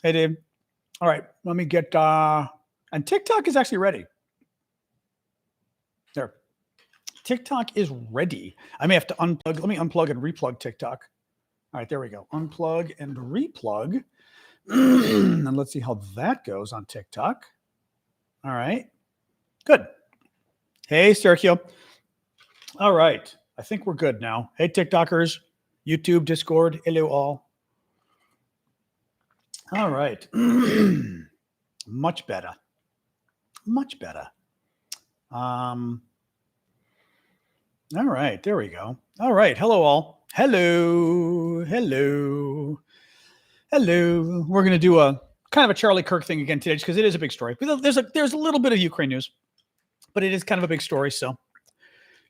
Hey, Dave. All right, let me get, and TikTok is actually ready. There. TikTok is ready. I may have to unplug. Let me unplug and replug TikTok. All right, there we go. Unplug and replug. And let's see how that goes on TikTok. All right, good. Hey, Sergio. All right, I think we're good now. Hey, TikTokers, YouTube, Discord, hello all. All right. Much better. Much better. All right, there we go. All right, hello all. Hello. We're going to do a kind of a Charlie Kirk thing again today, just because it is a big story. There's a little bit of Ukraine news, but it is kind of a big story. So,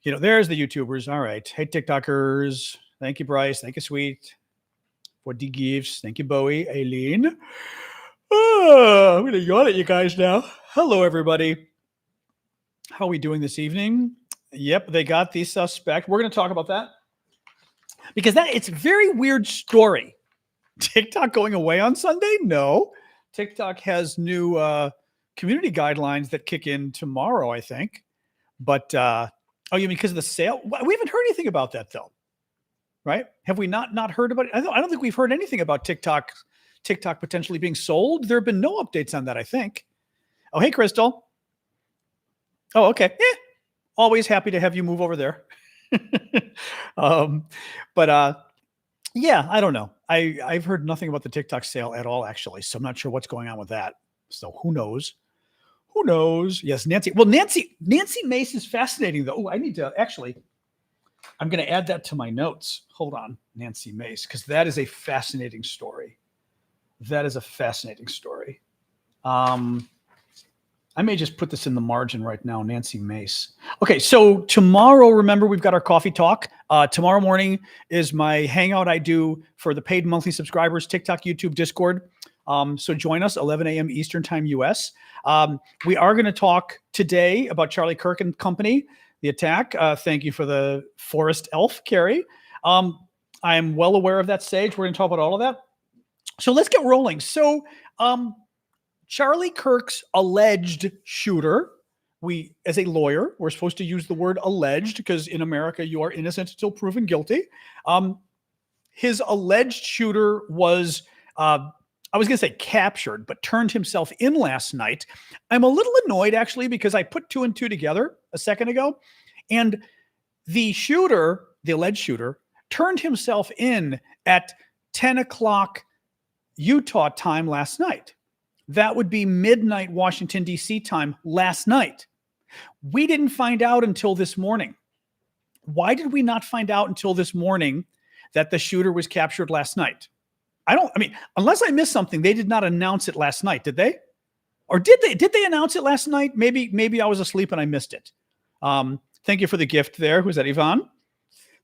there's the YouTubers. All right. Hey, TikTokers. Thank you, Bryce. Thank you, Sweet, for the gifts. Thank you, Bowie. Aileen. I'm going to yawn at you guys now. Hello, everybody. How are we doing this evening? Yep, they got the suspect. We're going to talk about that because it's a very weird story. TikTok going away on Sunday? No. TikTok has new community guidelines that kick in tomorrow, I think. But, you mean because of the sale? We haven't heard anything about that, though. Right? Have we not heard about it? I don't think we've heard anything about TikTok potentially being sold. There have been no updates on that, I think. Oh, hey, Crystal. Oh, okay. Always happy to have you move over there. Yeah, I don't know. I've heard nothing about the TikTok sale at all, actually. So I'm not sure what's going on with that. So who knows? Who knows? Yes, Nancy. Well, Nancy Mace is fascinating, though. Oh, I need to actually. I'm going to add that to my notes. Hold on, Nancy Mace, because that is a fascinating story. I may just put this in the margin right now, Nancy Mace. Okay, so tomorrow, remember, we've got our coffee talk. Tomorrow morning is my hangout I do for the paid monthly subscribers, TikTok, YouTube, Discord. So join us, 11 a.m. Eastern Time, U.S. We are going to talk today about Charlie Kirk and company, the attack. Thank you for the forest elf, Carrie. I am well aware of that, Sage. We're going to talk about all of that. So let's get rolling. So Charlie Kirk's alleged shooter, as a lawyer, we're supposed to use the word alleged because in America, you are innocent until proven guilty. His alleged shooter was, I was going to say captured, but turned himself in last night. I'm a little annoyed, actually, because I put 2 and 2 together a second ago. And the alleged shooter, turned himself in at 10 o'clock Utah time last night. That would be midnight Washington, D.C. time last night. We didn't find out until this morning. Why did we not find out until this morning that the shooter was captured last night? Unless I missed something, they did not announce it last night, did they? Or did they announce it last night? Maybe I was asleep and I missed it. Thank you for the gift there. Who's that, Yvonne?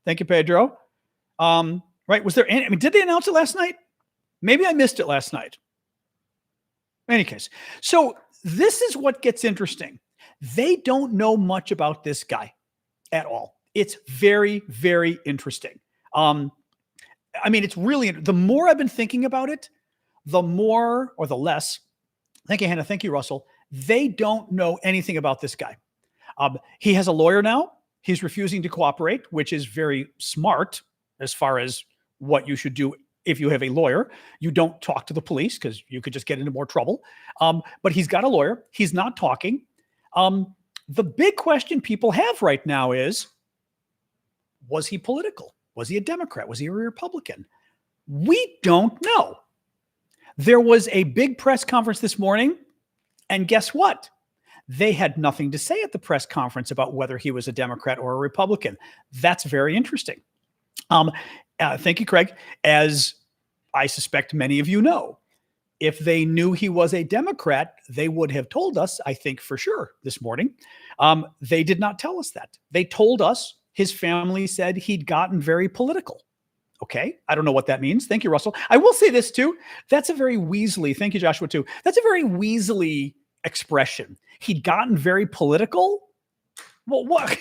Thank you, Pedro. Right, was there any, did they announce it last night? Maybe I missed it last night. In any case, so this is what gets interesting. They don't know much about this guy at all. It's very, very interesting. It's really, the more I've been thinking about it, the more or the less, thank you, Hannah, thank you, Russell, they don't know anything about this guy. He has a lawyer now. He's refusing to cooperate, which is very smart as far as what you should do. If you have a lawyer, you don't talk to the police because you could just get into more trouble. But he's got a lawyer. He's not talking. The big question people have right now is, was he political? Was he a Democrat? Was he a Republican? We don't know. There was a big press conference this morning, and guess what? They had nothing to say at the press conference about whether he was a Democrat or a Republican. That's very interesting. Thank you, Craig. As I suspect many of you know, if they knew he was a Democrat, they would have told us, I think for sure this morning. They did not tell us that. They told us his family said he'd gotten very political. Okay, I don't know what that means. Thank you, Russell. I will say this too. That's a very Weasley. Thank you, Joshua, too. That's a very Weasley expression. He'd gotten very political. Well, what?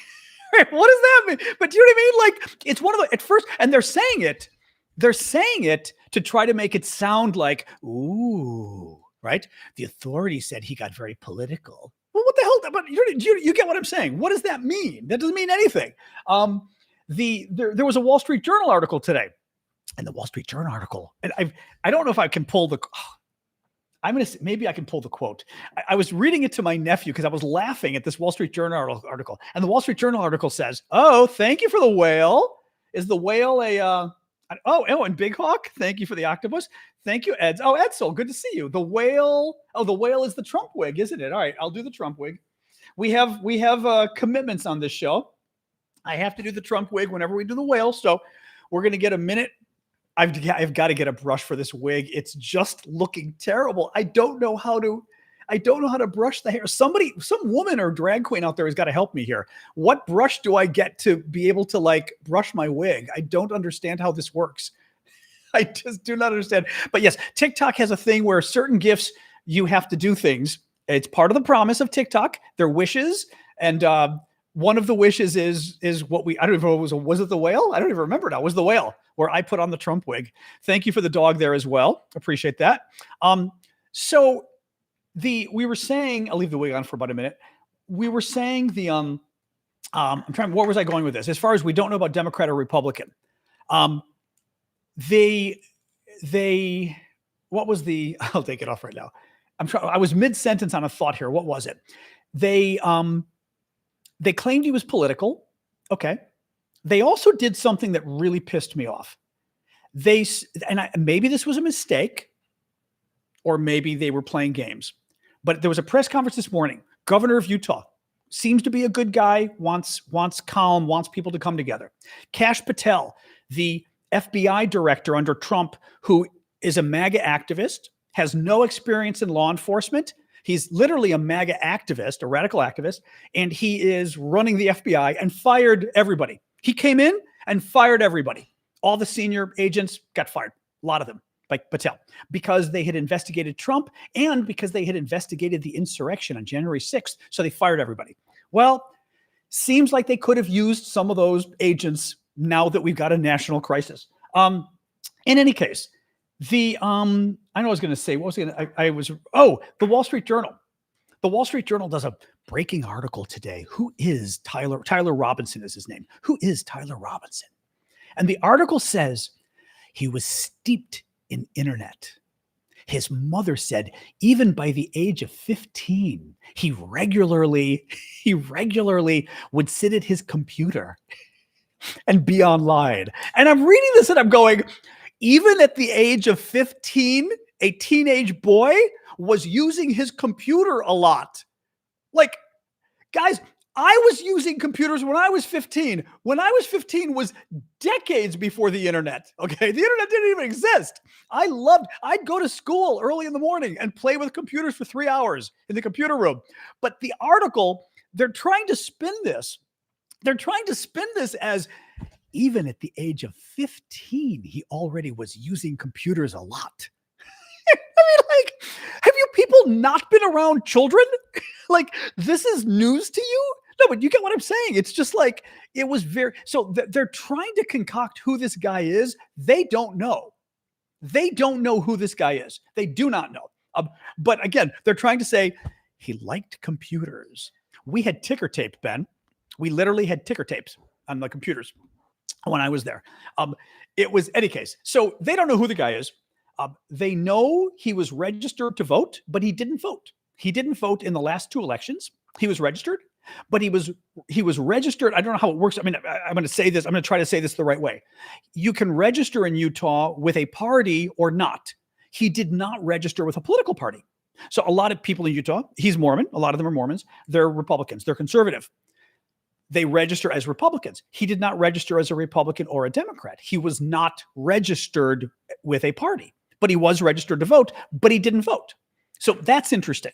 What does that mean? But do you know what I mean? Like, it's one of the, at first, and they're saying it to try to make it sound like, ooh, right? The authorities said he got very political. Well, what the hell? But you get what I'm saying. What does that mean? That doesn't mean anything. There was a Wall Street Journal article today, and the Wall Street Journal article, and I don't know if I can pull the. Maybe I can pull the quote. I was reading it to my nephew because I was laughing at this Wall Street Journal article, and the Wall Street Journal article says, "Oh, thank you for the whale. Is the whale a?" And Big Hawk, thank you for the octopus. Thank you, Eds. Oh, Edsel, good to see you. The whale. Oh, the whale is the Trump wig, isn't it? All right, I'll do the Trump wig. We have commitments on this show. I have to do the Trump wig whenever we do the whale. So we're going to get a minute. I've got to get a brush for this wig. It's just looking terrible. I don't know how to brush the hair. Some woman or drag queen out there has got to help me here. What brush do I get to be able to like brush my wig? I don't understand how this works. I just do not understand. But yes, TikTok has a thing where certain GIFs, you have to do things. It's part of the promise of TikTok. Their wishes. And one of the wishes is what I don't even know, was it the whale? I don't even remember now. It was the whale where I put on the Trump wig. Thank you for the dog there as well. Appreciate that. So we were saying, I'll leave the wig on for about a minute. We were saying where was I going with this? As far as we don't know about Democrat or Republican. I'll take it off right now. I was mid-sentence on a thought here. What was it? They claimed he was political. Okay. They also did something that really pissed me off. Maybe this was a mistake, or maybe they were playing games. But there was a press conference this morning. Governor of Utah seems to be a good guy, wants calm, wants people to come together. Kash Patel, the FBI director under Trump, who is a MAGA activist, has no experience in law enforcement. He's literally a MAGA activist, a radical activist, and he is running the FBI and fired everybody. He came in and fired everybody. All the senior agents got fired, a lot of them, like Patel, because they had investigated Trump and because they had investigated the insurrection on January 6th. So they fired everybody. Well, seems like they could have used some of those agents now that we've got a national crisis. In any case, the Wall Street Journal. The Wall Street Journal does a breaking article today. Who is Tyler? Tyler Robinson is his name. Who is Tyler Robinson? And the article says he was steeped in internet. His mother said even by the age of 15, he regularly would sit at his computer and be online. And I'm reading this and I'm going, even at the age of 15, a teenage boy was using his computer a lot. Like, guys, I was using computers when I was 15. When I was 15 was decades before the internet. Okay. The internet didn't even exist. I'd go to school early in the morning and play with computers for 3 hours in the computer room. But the article, they're trying to spin this. They're trying to spin this as even at the age of 15, he already was using computers a lot. I mean, like, have you people not been around children? Like, this is news to you? No, but you get what I'm saying. It's just like, it was they're trying to concoct who this guy is. They don't know. They don't know who this guy is. They do not know. But again, they're trying to say he liked computers. We had ticker tape, Ben. We literally had ticker tapes on the computers when I was there. It was any case. So they don't know who the guy is. They know he was registered to vote, but he didn't vote. He didn't vote in the last 2 elections. He was registered, but he was registered. I don't know how it works. I mean, I'm going to say this. I'm going to try to say this the right way. You can register in Utah with a party or not. He did not register with a political party. So a lot of people in Utah, he's Mormon. A lot of them are Mormons. They're Republicans. They're conservative. They register as Republicans. He did not register as a Republican or a Democrat. He was not registered with a party, but he was registered to vote, but he didn't vote. So that's interesting.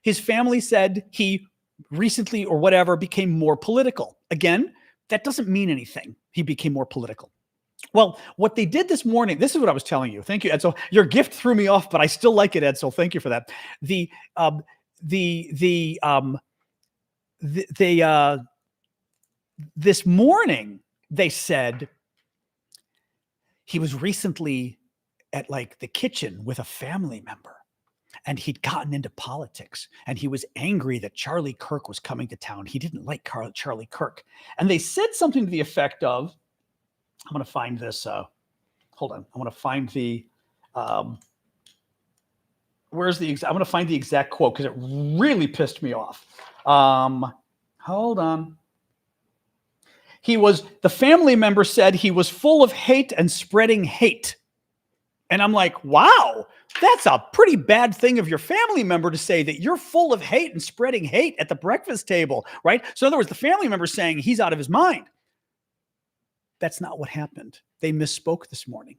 His family said he recently or whatever became more political. Again, that doesn't mean anything. He became more political. Well, what they did this morning, this is what I was telling you. Thank you, Edsel. Your gift threw me off, but I still like it, Edsel. Thank you for that. This morning they said he was recently at like the kitchen with a family member, and he'd gotten into politics, and he was angry that Charlie Kirk was coming to town. He didn't like Charlie Kirk. And they said something to the effect of, I'm going to find this. Hold on. I want to find the, I'm going to find the exact quote because it really pissed me off. Hold on. The family member said he was full of hate and spreading hate. And I'm like, wow, that's a pretty bad thing of your family member to say, that you're full of hate and spreading hate at the breakfast table, right? So in other words, the family member saying he's out of his mind. That's not what happened. They misspoke this morning.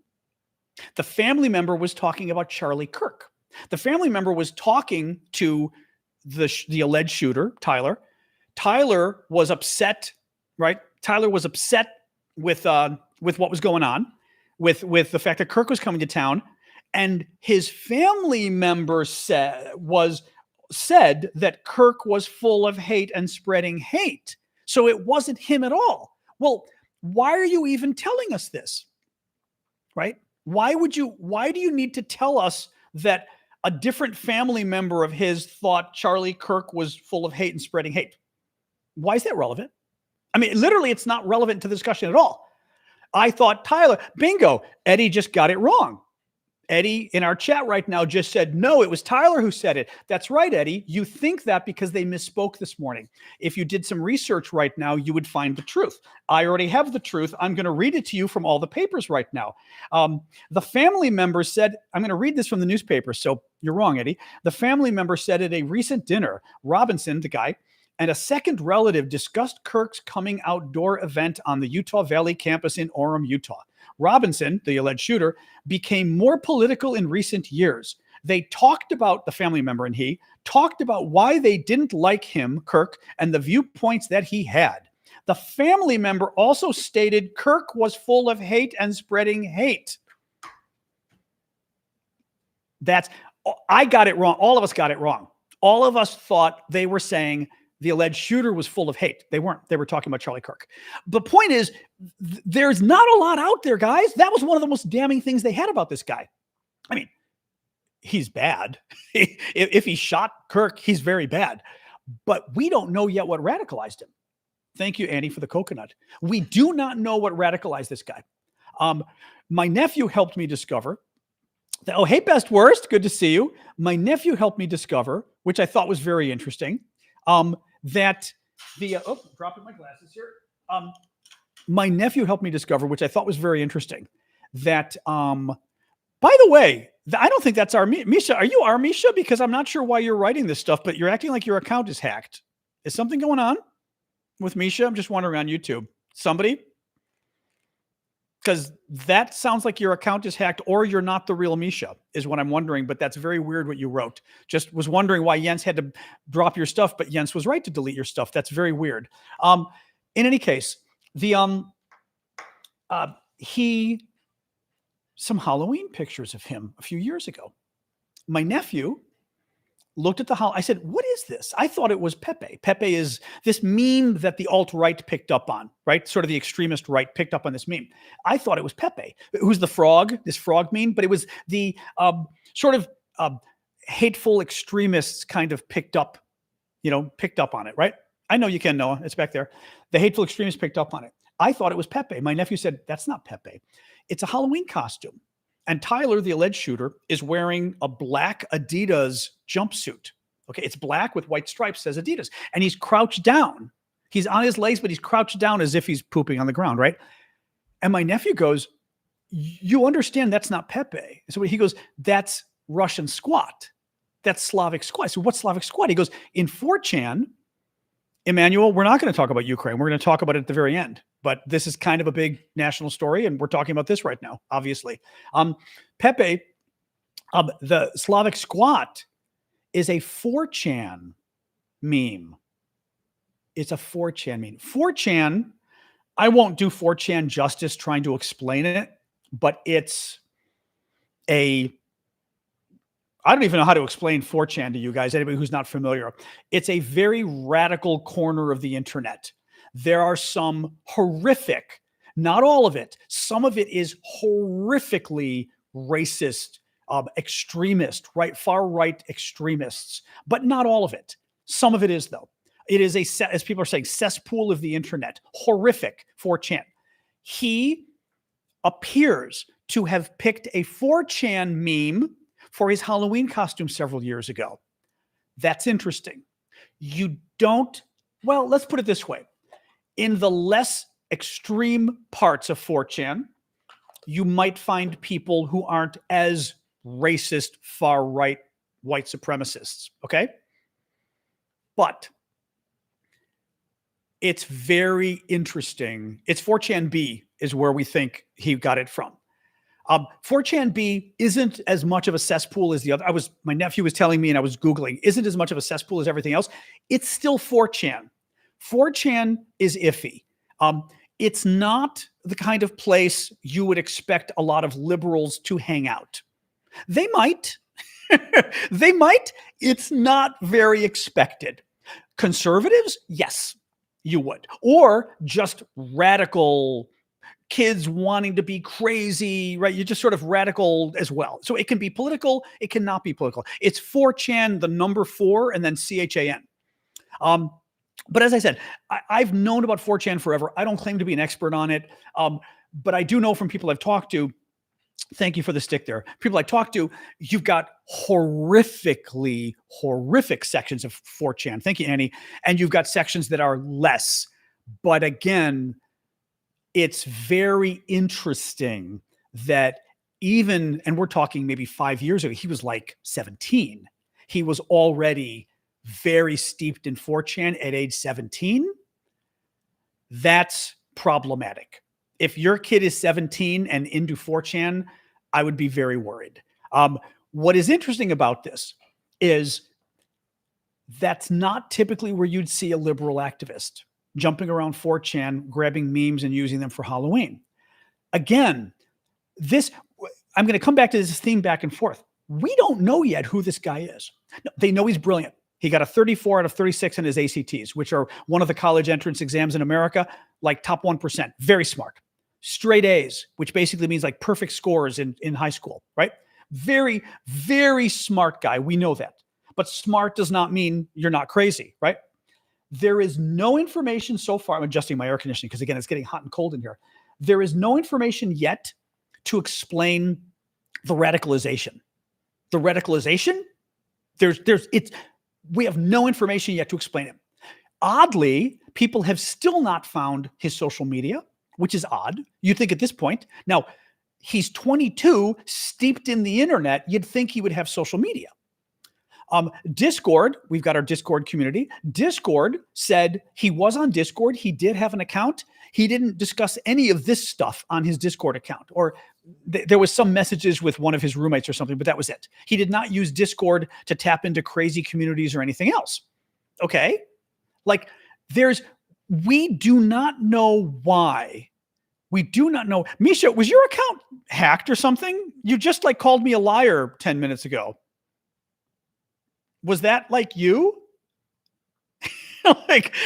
The family member was talking about Charlie Kirk. The family member was talking to the alleged shooter, Tyler. Tyler was upset, right? Tyler was upset with what was going on, with the fact that Kirk was coming to town, and his family member said that Kirk was full of hate and spreading hate. So it wasn't him at all. Well, why are you even telling us this? Right? Why do you need to tell us that a different family member of his thought Charlie Kirk was full of hate and spreading hate? Why is that relevant? I mean, literally, it's not relevant to the discussion at all. I thought Tyler, bingo, Eddie just got it wrong. Eddie in our chat right now just said, no, it was Tyler who said it. That's right, Eddie. You think that because they misspoke this morning. If you did some research right now, you would find the truth. I already have the truth. I'm going to read it to you from all the papers right now. The family member said, I'm going to read this from the newspaper. So you're wrong, Eddie. The family member said at a recent dinner, Robinson, the guy, and a second relative discussed Kirk's coming outdoor event on the Utah Valley campus in Orem, Utah. Robinson, the alleged shooter, became more political in recent years. They talked about, the family member and he, talked about why they didn't like him, Kirk, and the viewpoints that he had. The family member also stated Kirk was full of hate and spreading hate. I got it wrong. All of us got it wrong. All of us thought they were saying the alleged shooter was full of hate. They weren't. They were talking about Charlie Kirk. The point is, there's not a lot out there, guys. That was one of the most damning things they had about this guy. I mean, he's bad. If he shot Kirk, he's very bad. But we don't know yet what radicalized him. Thank you, Annie, for the coconut. We do not know what radicalized this guy. My nephew helped me discover that, oh, hey, Best Worst, good to see you. My nephew helped me discover, which I thought was very interesting, that the, dropping my glasses here. My nephew helped me discover, which I thought was very interesting, that, by the way, I don't think that's our Misha. Are you our Misha? Because I'm not sure why you're writing this stuff, but you're acting like your account is hacked. Is something going on with Misha? I'm just wondering on YouTube. Somebody? Because that sounds like your account is hacked, or you're not the real Misha, is what I'm wondering. But that's very weird what you wrote. Just was wondering why Jens had to drop your stuff, but Jens was right to delete your stuff. That's very weird. In any case, some Halloween pictures of him a few years ago. My nephew looked at I said, what is this? I thought it was Pepe. Pepe is this meme that the alt-right picked up on, right? Sort of the extremist right picked up on this meme. I thought it was Pepe, who's the frog, this frog meme, but it was the sort of hateful extremists kind of picked up on it, right? I know you can, Noah. It's back there. The hateful extremists picked up on it. I thought it was Pepe. My nephew said, that's not Pepe. It's a Halloween costume. And Tyler, the alleged shooter, is wearing a black Adidas jumpsuit. Okay, it's black with white stripes, says Adidas. And he's crouched down. He's on his legs, but he's crouched down as if he's pooping on the ground, right? And my nephew goes, you understand that's not Pepe. So he goes, that's Russian squat. That's Slavic squat. So what's Slavic squat? He goes, in 4chan, Emmanuel, we're not going to talk about Ukraine. We're going to talk about it at the very end. But this is kind of a big national story, and we're talking about this right now, obviously. Pepe, the Slavic squat, is a 4chan meme. It's a 4chan meme. 4chan, I won't do 4chan justice trying to explain it, but it's I don't even know how to explain 4chan to you guys, anybody who's not familiar. It's a very radical corner of the internet. There are some horrific, not all of it, some of it is horrifically racist, extremist, far right extremists, but not all of it. Some of it is, though. It is as people are saying, cesspool of the internet. Horrific 4chan. He appears to have picked a 4chan meme for his Halloween costume several years ago. That's interesting. Let's put it this way. In the less extreme parts of 4chan, you might find people who aren't as racist, far-right, white supremacists, okay? But it's very interesting. It's 4chan B is where we think he got it from. 4chan B isn't as much of a cesspool as the other. My nephew was telling me, and I was Googling, isn't as much of a cesspool as everything else. It's still 4chan. 4chan is iffy. It's not the kind of place you would expect a lot of liberals to hang out. They might. They might. It's not very expected. Conservatives, yes, you would. Or just radical kids wanting to be crazy, right? You're just sort of radical as well. So it can be political. It cannot be political. It's 4chan, the number 4, and then CHAN. But as I said, I've known about 4chan forever. I don't claim to be an expert on it. But I do know from people I've talked to, thank you for the stick there. People I talked to, you've got horrific sections of 4chan. Thank you, Annie. And you've got sections that are less. But again, it's very interesting that and we're talking maybe 5 years ago, he was like 17. He was already very steeped in 4chan at age 17. That's problematic. If your kid is 17 and into 4chan, I would be very worried. What is interesting about this is that's not typically where you'd see a liberal activist jumping around 4chan, grabbing memes and using them for Halloween. Again, I'm going to come back to this theme back and forth. We don't know yet who this guy is. No, they know he's brilliant. He got a 34 out of 36 in his ACTs, which are one of the college entrance exams in America, like top 1%. Very smart. Straight A's, which basically means like perfect scores in high school, right? Very, very smart guy. We know that. But smart does not mean you're not crazy, right? There is no information so far. I'm adjusting my air conditioning because, again, it's getting hot and cold in here. There is no information yet to explain the radicalization. The radicalization, we have no information yet to explain it. Oddly, people have still not found his social media, which is odd. You'd think at this point, now he's 22, steeped in the internet, you'd think he would have social media. Discord, we've got our Discord community. Discord said he was on Discord. He did have an account. He didn't discuss any of this stuff on his Discord account, or there was some messages with one of his roommates or something, but that was it. He did not use Discord to tap into crazy communities or anything else. Okay. Like we do not know why. We do not know. Misha, was your account hacked or something? You just called me a liar 10 minutes ago. Was that you?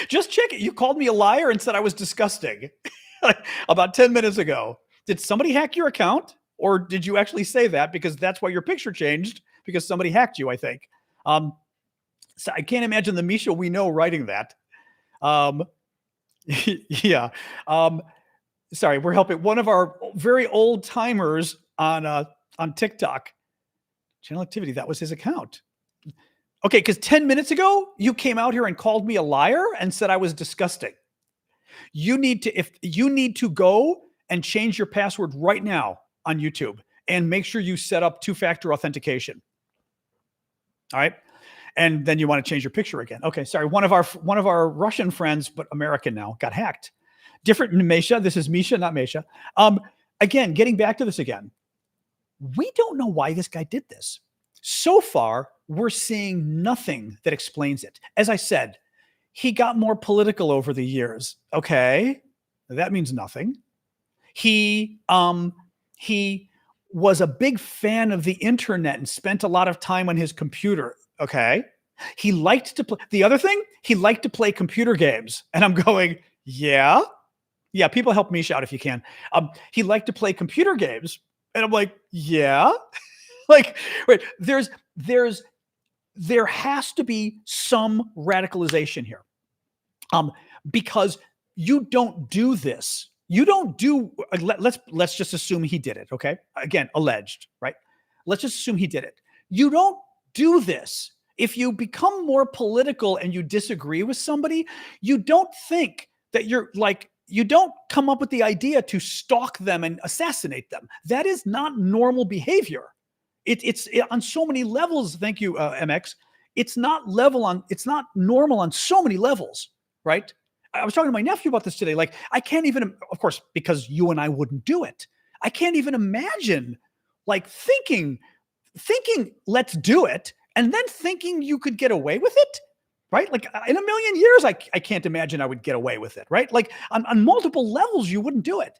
Just check it. You called me a liar and said I was disgusting about 10 minutes ago. Did somebody hack your account, or did you actually say that? Because that's why your picture changed, because somebody hacked you, I think. So I can't imagine the Misha we know writing that. Yeah. Sorry, we're helping one of our very old timers on TikTok. Channel activity, that was his account. Okay, because 10 minutes ago, you came out here and called me a liar and said I was disgusting. You need to go and change your password right now on YouTube and make sure you set up 2-factor authentication. All right. And then you want to change your picture again. Okay, sorry. One of our Russian friends, but American now, got hacked. Different than Misha. This is Misha, not Misha. Again, getting back to this again. We don't know why this guy did this. So far, we're seeing nothing that explains it. As I said, he got more political over the years. Okay, that means nothing. He was a big fan of the internet and spent a lot of time on his computer. Okay, he liked to play. The other thing, he liked to play computer games. And I'm going, yeah. People help Misha out if you can. He liked to play computer games. And I'm like, yeah. Like, wait, there has to be some radicalization here. Because you don't do this. You don't do, let's just assume he did it, okay? Again, alleged, right? Let's just assume he did it. You don't do this. If you become more political and you disagree with somebody, you don't think that you don't come up with the idea to stalk them and assassinate them. That is not normal behavior. It's on so many levels. Thank you, MX. It's not normal on so many levels, right? I was talking to my nephew about this today. Like, I can't even, of course, because you and I wouldn't do it. I can't even imagine like thinking, let's do it, and then thinking you could get away with it, right? Like in a million years, I can't imagine I would get away with it, right? Like on multiple levels, you wouldn't do it.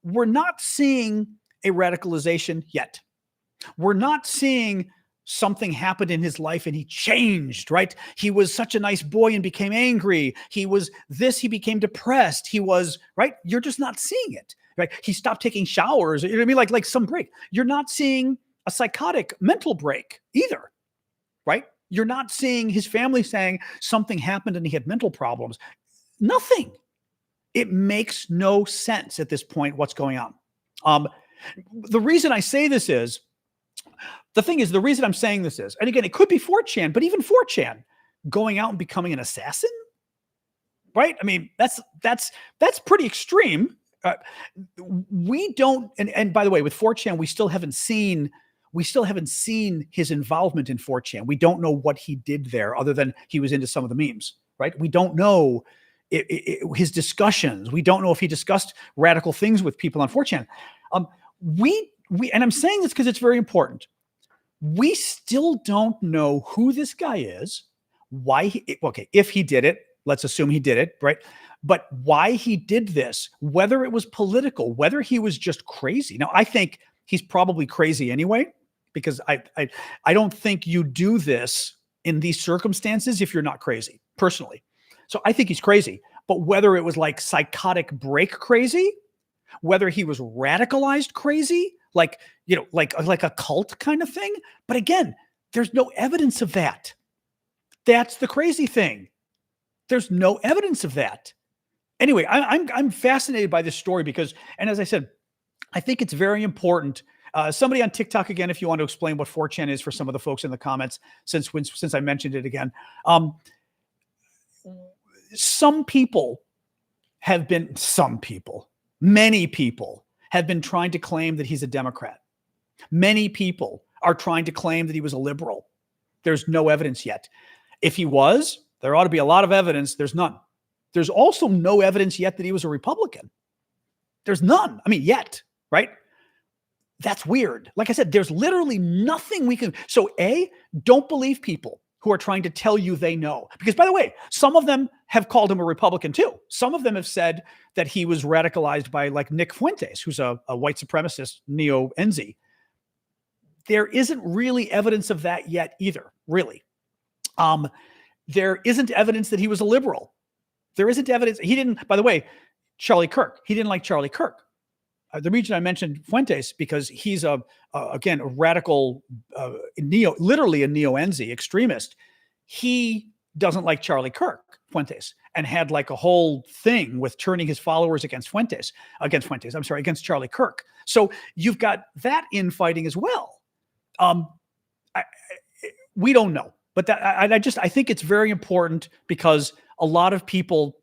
We're not seeing a radicalization yet. We're not seeing something happened in his life and he changed, right? He was such a nice boy and became angry. He became depressed. He was, right? You're just not seeing it, right? He stopped taking showers. You know what I mean? Like some break. You're not seeing a psychotic mental break either, right? You're not seeing his family saying something happened and he had mental problems. Nothing. It makes no sense at this point what's going on. The reason I say this is, the reason I'm saying this is, and again, it could be 4chan, but even 4chan going out and becoming an assassin, right? I mean, that's pretty extreme. We don't, and by the way, with 4chan, we still haven't seen his involvement in 4chan. We don't know what he did there, other than he was into some of the memes, right? We don't know his discussions. We don't know if he discussed radical things with people on 4chan. And I'm saying this because it's very important. We still don't know who this guy is, if he did it, let's assume he did it, right? But why he did this, whether it was political, whether he was just crazy. Now, I think he's probably crazy anyway, because I don't think you do this in these circumstances if you're not crazy, personally. So I think he's crazy. But whether it was like psychotic break crazy, whether he was radicalized crazy, like a cult kind of thing. But again, there's no evidence of that. That's the crazy thing. There's no evidence of that. Anyway, I'm fascinated by this story because, and as I said, I think it's very important. Somebody on TikTok, again, if you want to explain what 4chan is for some of the folks in the comments, since I mentioned it again. Many people have been trying to claim that he's a Democrat. Many people are trying to claim that he was a liberal. There's no evidence yet. If he was, there ought to be a lot of evidence. There's none. There's also no evidence yet that he was a Republican. There's none. I mean, yet, right? That's weird. Like I said, there's literally nothing we can. So don't believe people who are trying to tell you they know. Because by the way, some of them have called him a Republican too. Some of them have said that he was radicalized by like Nick Fuentes, who's a white supremacist neo-Enzi. There isn't really evidence of that yet either, really. There isn't evidence that he was a liberal. There isn't evidence. He didn't, by the way, Charlie Kirk, he didn't like Charlie Kirk. The reason I mentioned Fuentes, because he's again, a radical, literally a neo-Enzi extremist. He doesn't like Charlie Kirk, Fuentes, and had like a whole thing with turning his followers against Charlie Kirk. So you've got that infighting as well. We don't know, but I think it's very important because a lot of people,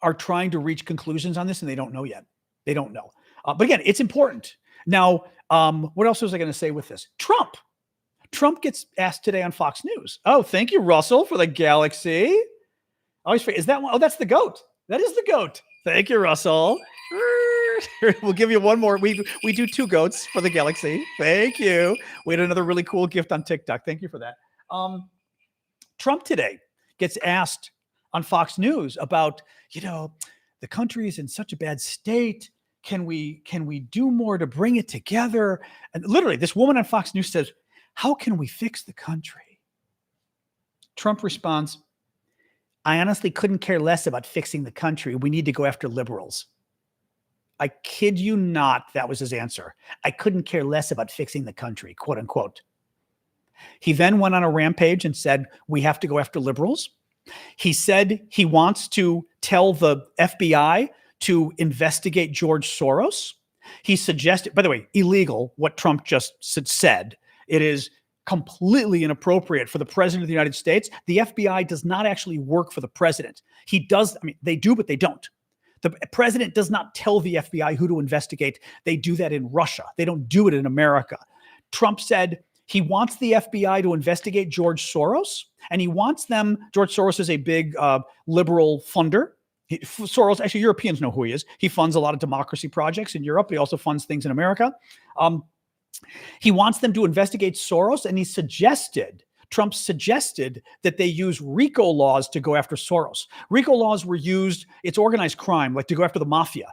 are trying to reach conclusions on this and they don't know yet. They don't know. But again, it's important. Now, what else was I going to say with this? Trump gets asked today on Fox News. Oh, thank you, Russell, for the galaxy. Is that one? Oh, that's the goat. That is the goat. Thank you, Russell. We'll give you one more. We do 2 goats for the galaxy. Thank you. We had another really cool gift on TikTok. Thank you for that. Trump today gets asked on Fox News about, the country is in such a bad state. Can we do more to bring it together? And literally, this woman on Fox News says, how can we fix the country? Trump responds, I honestly couldn't care less about fixing the country. We need to go after liberals. I kid you not, that was his answer. I couldn't care less about fixing the country, quote unquote. He then went on a rampage and said, we have to go after liberals. He said he wants to tell the FBI to investigate George Soros. He suggested, by the way, illegal, what Trump just said. It is completely inappropriate for the president of the United States. The FBI does not actually work for the president. He does, I mean, they do, but they don't. The president does not tell the FBI who to investigate. They do that in Russia. They don't do it in America. Trump said he wants the FBI to investigate George Soros, and he wants them. George Soros is a big liberal funder. Soros, actually, Europeans know who he is. He funds a lot of democracy projects in Europe. He also funds things in America. He wants them to investigate Soros, and Trump suggested that they use RICO laws to go after Soros. RICO laws were used, it's organized crime, like to go after the mafia,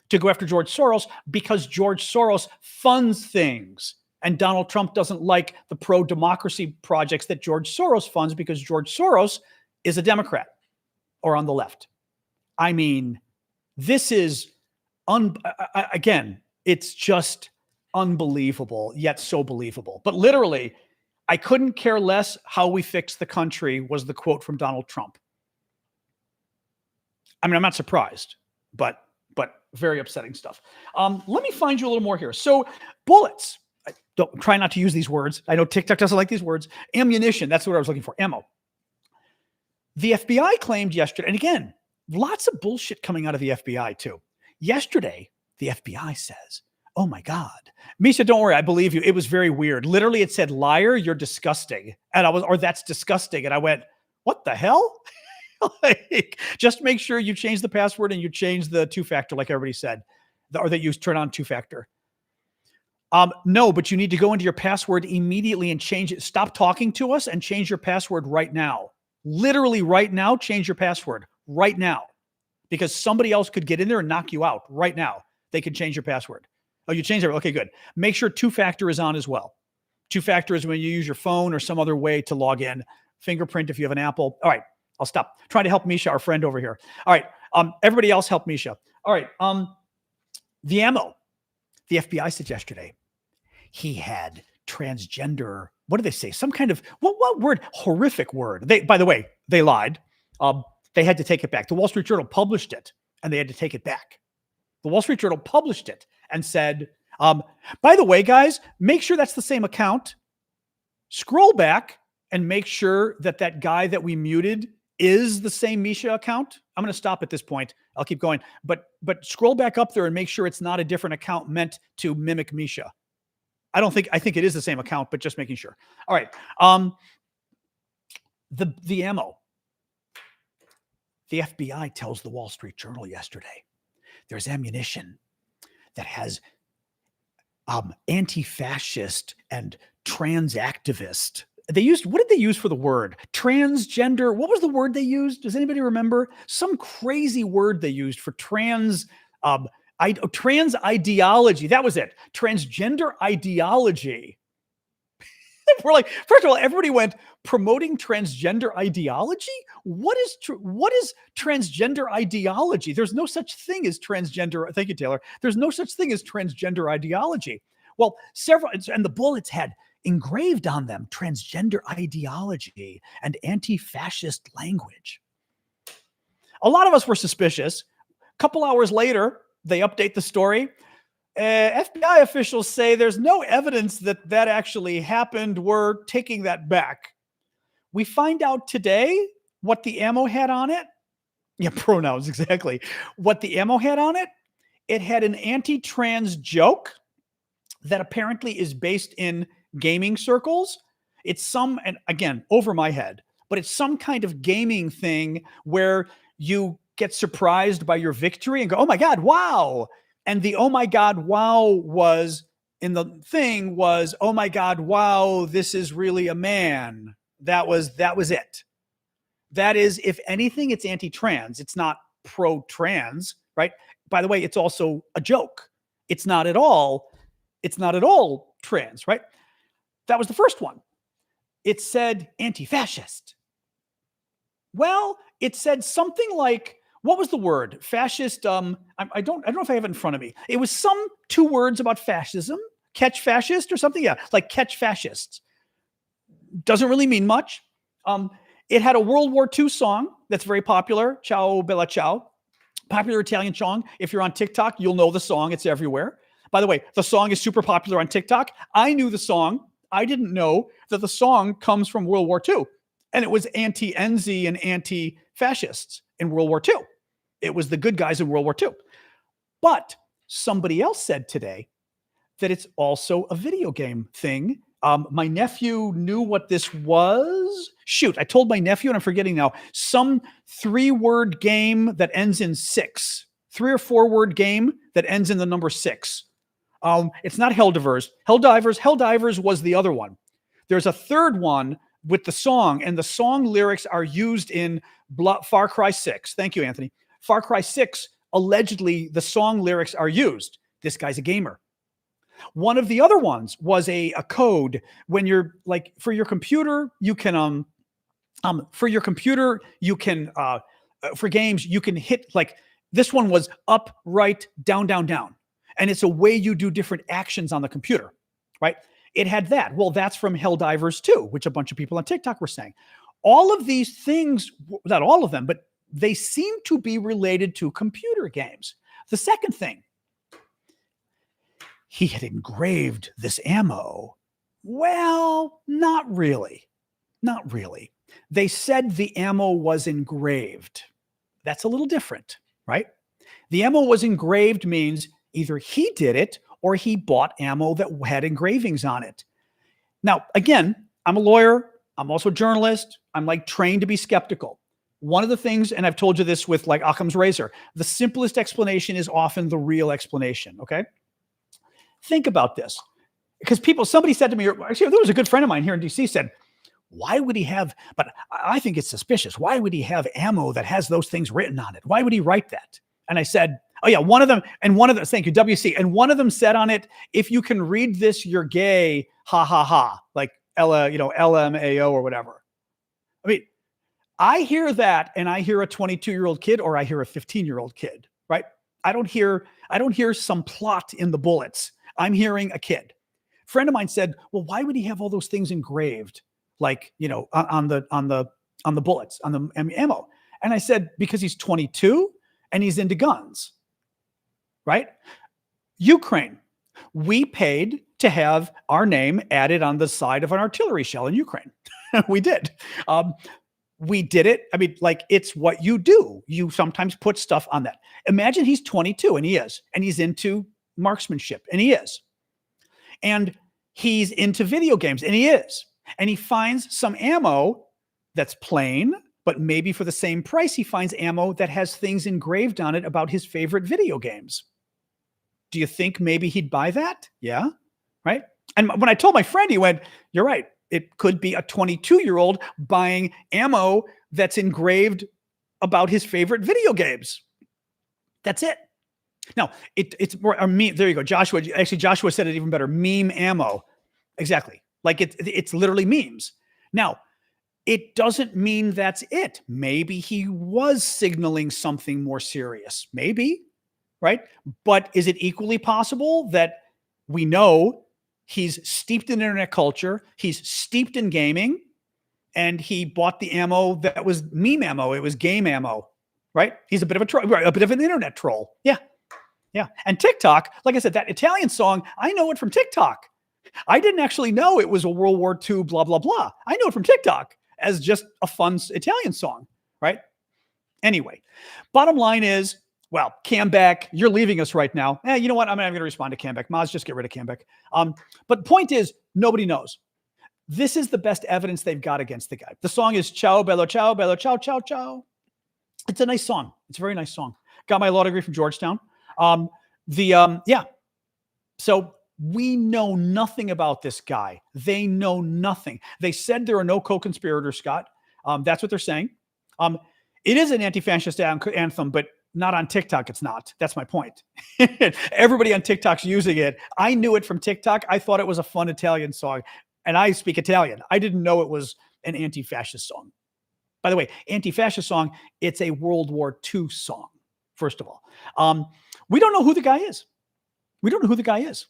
to go after George Soros, because George Soros funds things. And Donald Trump doesn't like the pro-democracy projects that George Soros funds because George Soros is a Democrat or on the left. I mean, this is, again, it's just unbelievable, yet so believable. But literally, I couldn't care less how we fix the country was the quote from Donald Trump. I mean, I'm not surprised, but very upsetting stuff. Let me find you a little more here. So bullets. Try not to use these words. I know TikTok doesn't like these words. Ammunition. That's what I was looking for. Ammo. The FBI claimed yesterday, and again, lots of bullshit coming out of the FBI too. Yesterday, the FBI says, oh my God. Misha, don't worry. I believe you. It was very weird. Literally, it said, liar, you're disgusting. And or that's disgusting. And I went, what the hell? Like, just make sure you change the password and you change the two-factor, like everybody said, or that you turn on two-factor. No, but you need to go into your password immediately and change it. Stop talking to us and change your password right now. Literally right now, change your password right now, because somebody else could get in there and knock you out right now. They could change your password. Oh, you changed it. Okay, good. Make sure two-factor is on as well. Two-factor is when you use your phone or some other way to log in. Fingerprint if you have an Apple. All right, I'll stop trying to help Misha, our friend over here. All right, everybody else help Misha. All right, the ammo. The FBI said yesterday he had transgender. What did they say? Some kind of what word? Horrific word. By the way, they lied. They had to take it back. The Wall Street Journal published it, and they had to take it back. The Wall Street Journal published it and said, by the way, guys, make sure that's the same account. Scroll back and make sure that guy that we muted is the same Misha account. I'm going to stop at this point. I'll keep going. But scroll back up there and make sure it's not a different account meant to mimic Misha. I think it is the same account, but just making sure. All right. The ammo. The FBI tells the Wall Street Journal yesterday there's ammunition that has anti-fascist and trans activist. What did they use for the word? Transgender. What was the word they used? Does anybody remember? Some crazy word they used for trans ideology. That was it. Transgender ideology. We're like, first of all, everybody went promoting transgender ideology. What is transgender ideology? There's no such thing as transgender. Thank you, Taylor. There's no such thing as transgender ideology. Well, and the bullets had engraved on them transgender ideology and anti-fascist language. A lot of us were suspicious. A couple hours later, they update the story. FBI officials say there's no evidence that actually happened. We're taking that back. We find out today what the ammo had on it. Yeah, pronouns, exactly. What the ammo had on it. It had an anti-trans joke that apparently is based in gaming circles. It's and again, over my head, but it's some kind of gaming thing where you get surprised by your victory and go, oh my God, wow. And the oh my God, wow was in the thing was, oh my God, wow, this is really a man. That was it. That is, if anything, it's anti-trans. It's not pro-trans, right? By the way, it's also a joke. It's not at all trans, right? That was the first one. It said anti-fascist. Well, it said something like, what was the word? Fascist. I don't know if I have it in front of me. It was some 2 words about fascism, catch fascist or something. Yeah, like catch fascists. Doesn't really mean much. It had a World War II song that's very popular, Ciao Bella Ciao, popular Italian song. If you're on TikTok, you'll know the song. It's everywhere. By the way, the song is super popular on TikTok. I knew the song. I didn't know that the song comes from World War II. And it was anti-Enzi and anti-fascists in World War II. It was the good guys in World War II. But somebody else said today that it's also a video game thing. My nephew knew what this was. Shoot, I told my nephew, and I'm forgetting now, some 3-word game that ends in 6. 3 or 4-word game that ends in the number 6. It's not Helldivers. Helldivers was the other one. There's a third one with the song, and the song lyrics are used in Far Cry 6. Thank you, Anthony. Far Cry 6, allegedly, the song lyrics are used. This guy's a gamer. One of the other ones was a code when you're like, for your computer, you can, for games, you can hit, like, this one was up, right, down, down, down. And it's a way you do different actions on the computer, right? It had that. Well, that's from Helldivers 2, which a bunch of people on TikTok were saying. All of these things, not all of them, but they seem to be related to computer games. The second thing, he had engraved this ammo. Well, not really. Not really. They said the ammo was engraved. That's a little different, right? The ammo was engraved means either he did it or he bought ammo that had engravings on it. Now, again, I'm a lawyer. I'm also a journalist. I'm like trained to be skeptical. One of the things, and I've told you this with like Occam's razor, the simplest explanation is often the real explanation, okay? Think about this. Because somebody said to me, actually, there was a good friend of mine here in DC said, why would he have, but I think it's suspicious. Why would he have ammo that has those things written on it? Why would he write that? And I said, oh yeah, thank you, WC. And one of them said on it, if you can read this, you're gay, ha, ha, ha, like LMAO or whatever. I mean, I hear that and I hear a 22-year-old kid or I hear a 15-year-old kid, right? I don't hear some plot in the bullets. I'm hearing a kid. A friend of mine said, well, why would he have all those things engraved? Like, on the bullets, on the ammo. And I said, because he's 22 and he's into guns, right? Ukraine, we paid to have our name added on the side of an artillery shell in Ukraine. We did. We did it. I mean, like, it's what you do. You sometimes put stuff on that. Imagine he's 22 and he is, and he's into marksmanship and he is, and he's into video games and he is, and he finds some ammo that's plain, but maybe for the same price, he finds ammo that has things engraved on it about his favorite video games. Do you think maybe he'd buy that? Yeah. Right. And when I told my friend, he went, you're right. It could be a 22-year-old buying ammo that's engraved about his favorite video games. That's it. Now, it's more a meme. There you go. Joshua said it even better. Meme ammo. Exactly. Like it's literally memes. Now, it doesn't mean that's it. Maybe he was signaling something more serious. Maybe, right? But is it equally possible that we know he's steeped in internet culture, he's steeped in gaming, and he bought the ammo that was meme ammo? It was game ammo, right? He's a bit of a troll, right? A bit of an internet troll. Yeah. Yeah. And TikTok, like I said, that Italian song, I know it from TikTok. I didn't actually know it was a World War II, blah, blah, blah. I know it from TikTok as just a fun Italian song, right? Anyway, bottom line is, well, Cambeck, you're leaving us right now. You know what? I'm not going to respond to Cambeck. Maz, just get rid of Cambeck. But point is, nobody knows. This is the best evidence they've got against the guy. The song is Ciao, Bello, Ciao, Bello, Ciao, Ciao, Ciao. It's a nice song. It's a very nice song. Got my law degree from Georgetown. Yeah. So we know nothing about this guy. They know nothing. They said there are no co-conspirators, Scott. That's what they're saying. It is an anti-fascist anthem, but not on TikTok. It's not. That's my point. Everybody on TikTok's using it. I knew it from TikTok. I thought it was a fun Italian song, and I speak Italian. I didn't know it was an anti-fascist song. By the way, anti-fascist song, it's a World War II song, first of all. We don't know who the guy is. We don't know who the guy is.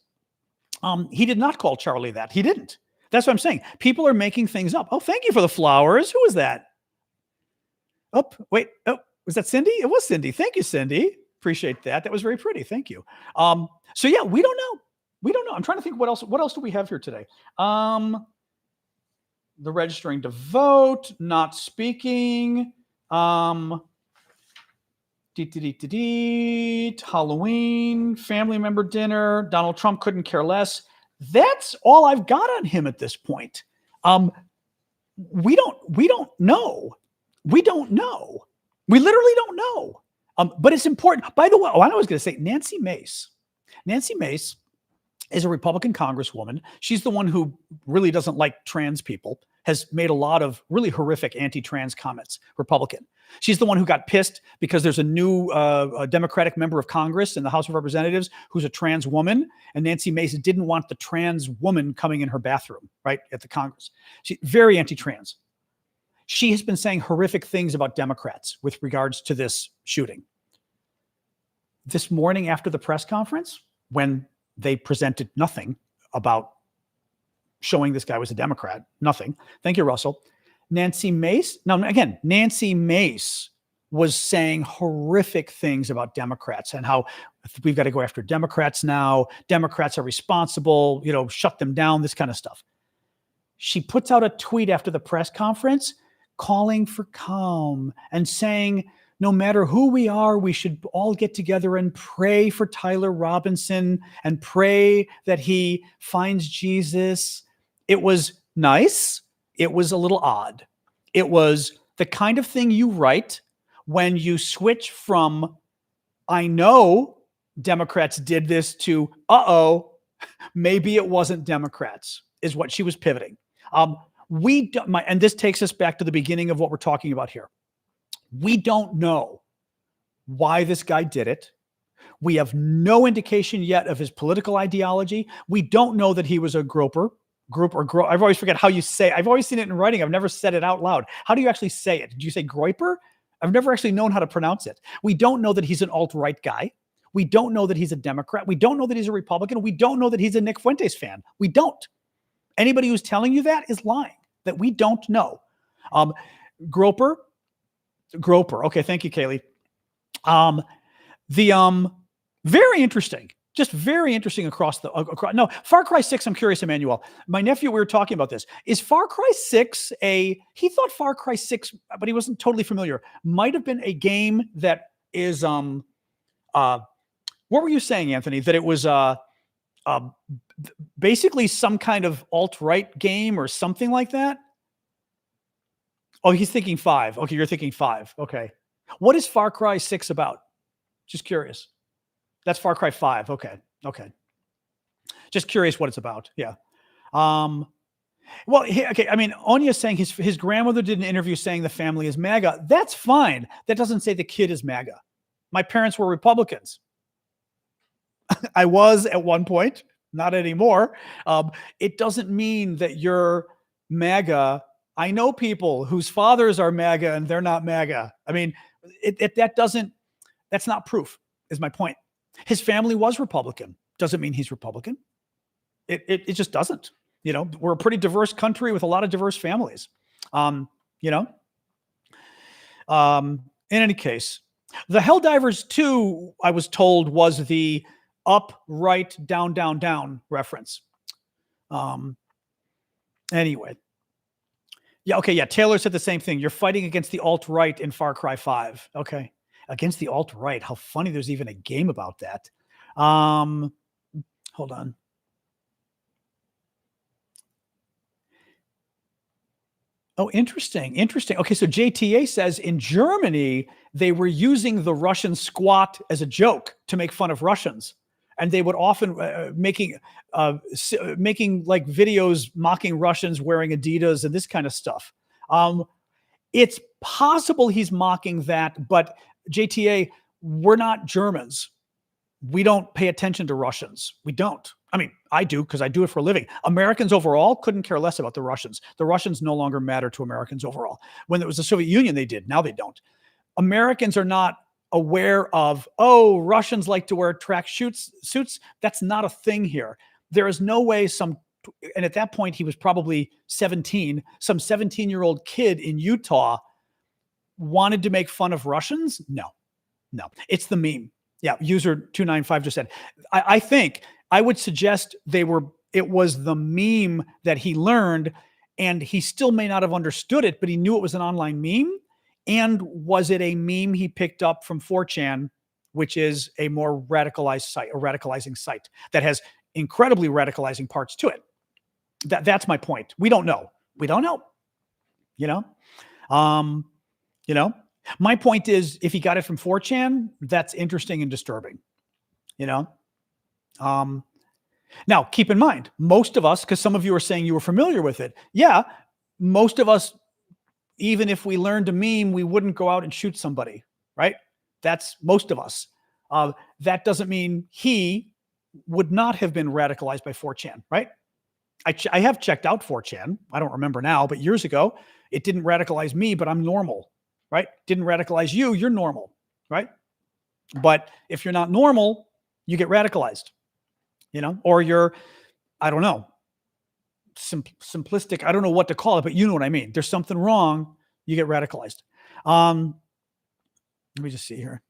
He did not call Charlie that. He didn't. That's what I'm saying. People are making things up. Oh, thank you for the flowers. Who was that? Oh, wait. Oh, was that Cindy? It was Cindy. Thank you, Cindy. Appreciate that. That was very pretty. Thank you. So yeah, we don't know. We don't know. I'm trying to think what else. What else do we have here today? The registering to vote, not speaking. Halloween, family member dinner. Donald Trump couldn't care less. That's all I've got on him at this point. We don't know. We don't know. We literally don't know. But it's important. By the way, I was going to say Nancy Mace. Nancy Mace is a Republican congresswoman. She's the one who really doesn't like trans people, has made a lot of really horrific anti-trans comments, Republican. She's the one who got pissed because there's a new Democratic member of Congress in the House of Representatives who's a trans woman, and Nancy Mace didn't want the trans woman coming in her bathroom, right, at the Congress. She's very anti-trans. She has been saying horrific things about Democrats with regards to this shooting. This morning after the press conference, when they presented nothing about showing this guy was a Democrat, nothing. Thank you, Russell. Nancy Mace was saying horrific things about Democrats and how we've got to go after Democrats now. Democrats are responsible, shut them down, this kind of stuff. She puts out a tweet after the press conference calling for calm and saying, no matter who we are, we should all get together and pray for Tyler Robinson and pray that he finds Jesus. It was nice. It was a little odd. It was the kind of thing you write when you switch from, I know Democrats did this, to, maybe it wasn't Democrats, is what she was pivoting. And this takes us back to the beginning of what we're talking about here. We don't know why this guy did it. We have no indication yet of his political ideology. We don't know that he was a groper. I've always forget how you say. I've always seen it in writing. I've never said it out loud. How do you actually say it? Did you say groiper? I've never actually known how to pronounce it. We don't know that he's an alt-right guy. We don't know that he's a Democrat. We don't know that he's a Republican. We don't know that he's a Nick Fuentes fan. We don't. Anybody who's telling you that is lying, that we don't know. Groper. Okay, thank you, Kaylee. Very interesting. Just very interesting across. No, Far Cry 6, I'm curious, Emmanuel. My nephew, we were talking about this. Is Far Cry 6 he thought Far Cry 6, but he wasn't totally familiar, might have been a game that is, what were you saying, Anthony? That it was basically some kind of alt-right game or something like that? Oh, he's thinking 5. Okay, you're thinking 5. Okay. What is Far Cry 6 about? Just curious. That's Far Cry 5. Okay. Just curious what it's about. Yeah. Well, okay. I mean, Onya's saying his grandmother did an interview saying the family is MAGA. That's fine. That doesn't say the kid is MAGA. My parents were Republicans. I was at one point, not anymore. It doesn't mean that you're MAGA. I know people whose fathers are MAGA and they're not MAGA. I mean, that's not proof, is my point. His family was Republican. Doesn't mean he's Republican. It just doesn't. We're a pretty diverse country with a lot of diverse families. In any case, the Helldivers 2, I was told, was the up, right, down, down, down reference. Anyway. Yeah, okay, yeah. Taylor said the same thing. You're fighting against the alt-right in Far Cry 5. Okay. Against the alt-right. How funny there's even a game about that. Hold on. Oh, interesting. Okay, so JTA says in Germany, they were using the Russian squat as a joke to make fun of Russians. And they would often making like videos mocking Russians wearing Adidas and this kind of stuff. It's possible he's mocking that, but JTA, we're not Germans. We don't pay attention to Russians. We don't. I mean, I do because I do it for a living. Americans overall couldn't care less about the Russians. The Russians no longer matter to Americans overall. When it was the Soviet Union, they did. Now they don't. Americans are not aware of, oh, Russians like to wear track suits. That's not a thing here. There is no way and at that point he was probably 17, some 17-year-old kid in Utah wanted to make fun of Russians. No, it's the meme. Yeah. User 295 just said, I think I would suggest it was the meme that he learned, and he still may not have understood it, but he knew it was an online meme. And was it a meme he picked up from 4chan, which is a more radicalized site, a radicalizing site that has incredibly radicalizing parts to it? That's my point. We don't know. My point is, if he got it from 4chan, that's interesting and disturbing. Now keep in mind, most of us, because some of you are saying you were familiar with it. Yeah, most of us, even if we learned a meme, we wouldn't go out and shoot somebody, right? That's most of us. That doesn't mean he would not have been radicalized by 4chan, right? I have checked out 4chan. I don't remember now, but years ago, it didn't radicalize me, but I'm normal, right? Didn't radicalize you, you're normal, right? But if you're not normal, you get radicalized, or you're, I don't know, simplistic. I don't know what to call it, but you know what I mean. There's something wrong, you get radicalized. Let me just see here.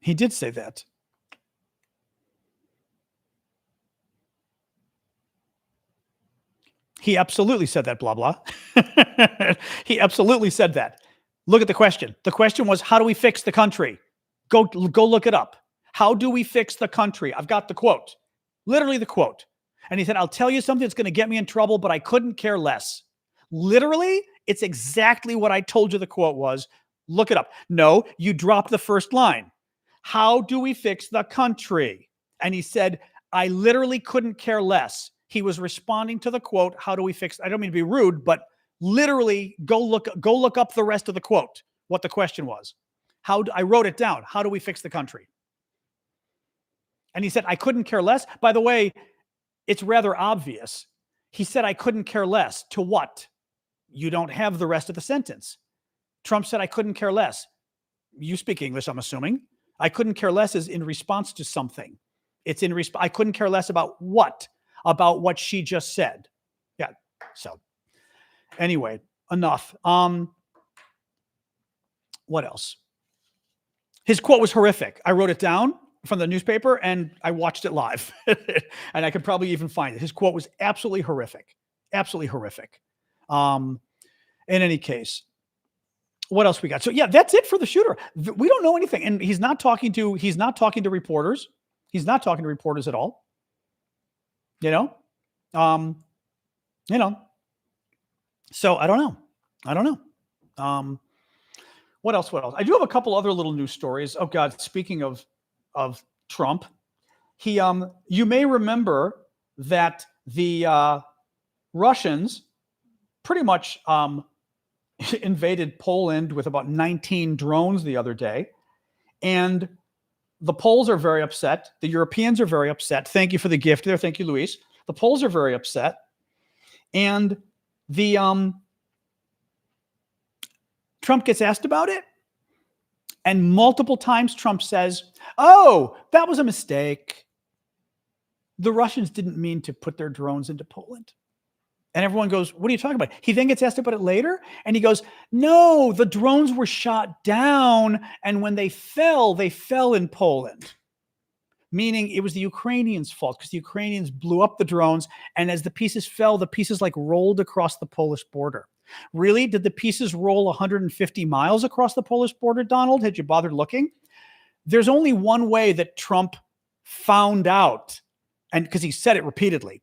He did say that. He absolutely said that, blah, blah. He absolutely said that. Look at the question. The question was, how do we fix the country? Go look it up. How do we fix the country? I've got the quote, literally the quote. And he said, I'll tell you something that's going to get me in trouble, but I couldn't care less. Literally, it's exactly what I told you the quote was. Look it up. No, you dropped the first line. How do we fix the country? And he said, I literally couldn't care less. He was responding to the quote, how do we fix, I don't mean to be rude, but literally go look up the rest of the quote, what the question was. I wrote it down. How do we fix the country? And he said, I couldn't care less. By the way, it's rather obvious. He said, I couldn't care less. To what? You don't have the rest of the sentence. Trump said, I couldn't care less. You speak English, I'm assuming. I couldn't care less is in response to something. It's in response. I couldn't care less about what? About what she just said. Yeah. So anyway, enough. What else? His quote was horrific. I wrote it down from the newspaper and I watched it live. And I could probably even find it. His quote was absolutely horrific. Absolutely horrific. In any case, what else we got? So yeah, that's it for the shooter. We don't know anything. And he's not talking to reporters. He's not talking to reporters at all. So I don't know. What else? I do have a couple other little news stories. Oh God, speaking of Trump, you may remember that the Russians pretty much invaded Poland with about 19 drones the other day. And the Poles are very upset. The Europeans are very upset. Thank you for the gift there. Thank you, Luis. The Poles are very upset. And the Trump gets asked about it. And multiple times Trump says, oh, that was a mistake. The Russians didn't mean to put their drones into Poland. And everyone goes, what are you talking about? He then gets asked about it later. And he goes, no, the drones were shot down. And when they fell in Poland. Meaning it was the Ukrainians' fault because the Ukrainians blew up the drones. And as the pieces fell, the pieces like rolled across the Polish border. Really? Did the pieces roll 150 miles across the Polish border, Donald? Had you bothered looking? There's only one way that Trump found out, and because he said it repeatedly,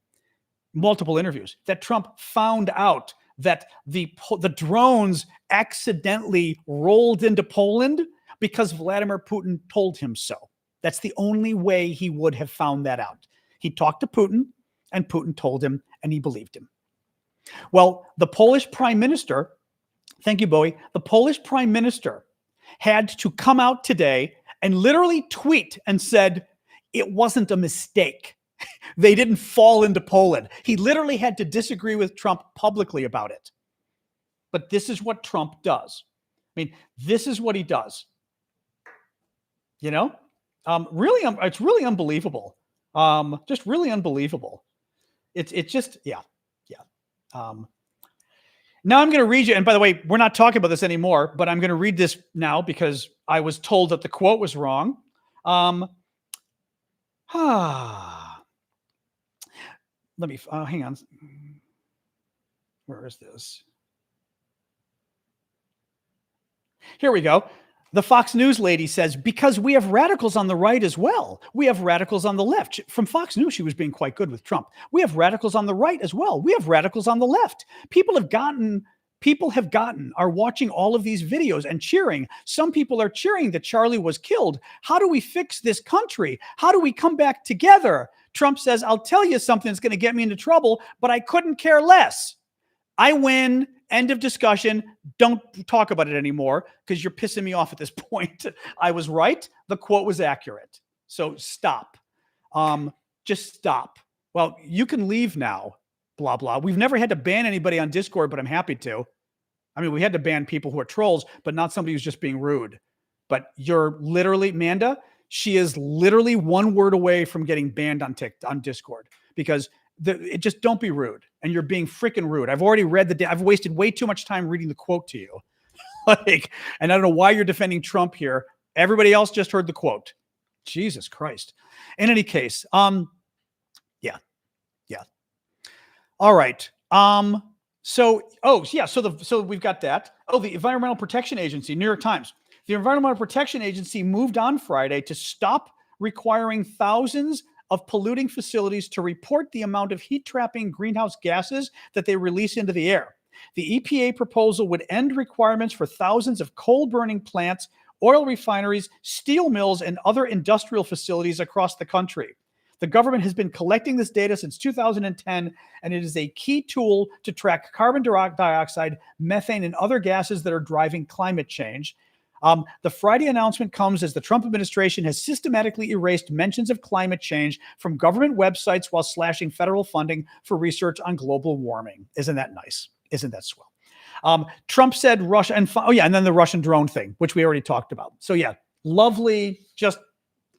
multiple interviews, that Trump found out that the drones accidentally rolled into Poland because Vladimir Putin told him so. That's the only way he would have found that out. He talked to Putin, and Putin told him, and he believed him. Well, the Polish prime minister, thank you, Bowie, the Polish prime minister had to come out today and literally tweet and said, It wasn't a mistake. They didn't fall into Poland. He literally had to disagree with Trump publicly about it. But this is what Trump does. I mean, this is what he does. You know, really, it's really unbelievable. Just really unbelievable. It's just, yeah. Now I'm going to read you, and by the way, we're not talking about this anymore, but I'm going to read this now because I was told that the quote was wrong. Let me, hang on. Where is this? Here we go. The Fox News lady says, because we have radicals on the right as well. We have radicals on the left. From Fox News, she was being quite good with Trump. We have radicals on the right as well. We have radicals on the left. People are watching all of these videos and cheering. Some people are cheering that Charlie was killed. How do we fix this country? How do we come back together? Trump says, I'll tell you something that's going to get me into trouble, but I couldn't care less. I win. End of discussion. Don't talk about it anymore because you're pissing me off at this point. I was right. The quote was accurate. So stop. Just stop. Well, you can leave now. Blah, blah. We've never had to ban anybody on Discord, but I'm happy to. I mean, we had to ban people who are trolls, but not somebody who's just being rude. But you're literally, Manda, she is literally one word away from getting banned on Discord because it just don't be rude. And you're being freaking rude. I've already read I've wasted way too much time reading the quote to you. And I don't know why you're defending Trump here. Everybody else just heard the quote. Jesus Christ. In any case, yeah. All right. So we've got that. Oh, the Environmental Protection Agency, New York Times. The Environmental Protection Agency moved on Friday to stop requiring thousands of polluting facilities to report the amount of heat-trapping greenhouse gases that they release into the air. The EPA proposal would end requirements for thousands of coal-burning plants, oil refineries, steel mills, and other industrial facilities across the country. The government has been collecting this data since 2010, and it is a key tool to track carbon dioxide, methane, and other gases that are driving climate change. The Friday announcement comes as the Trump administration has systematically erased mentions of climate change from government websites while slashing federal funding for research on global warming. Isn't that nice? Isn't that swell? Trump said Russia and then the Russian drone thing, which we already talked about. So yeah, lovely, just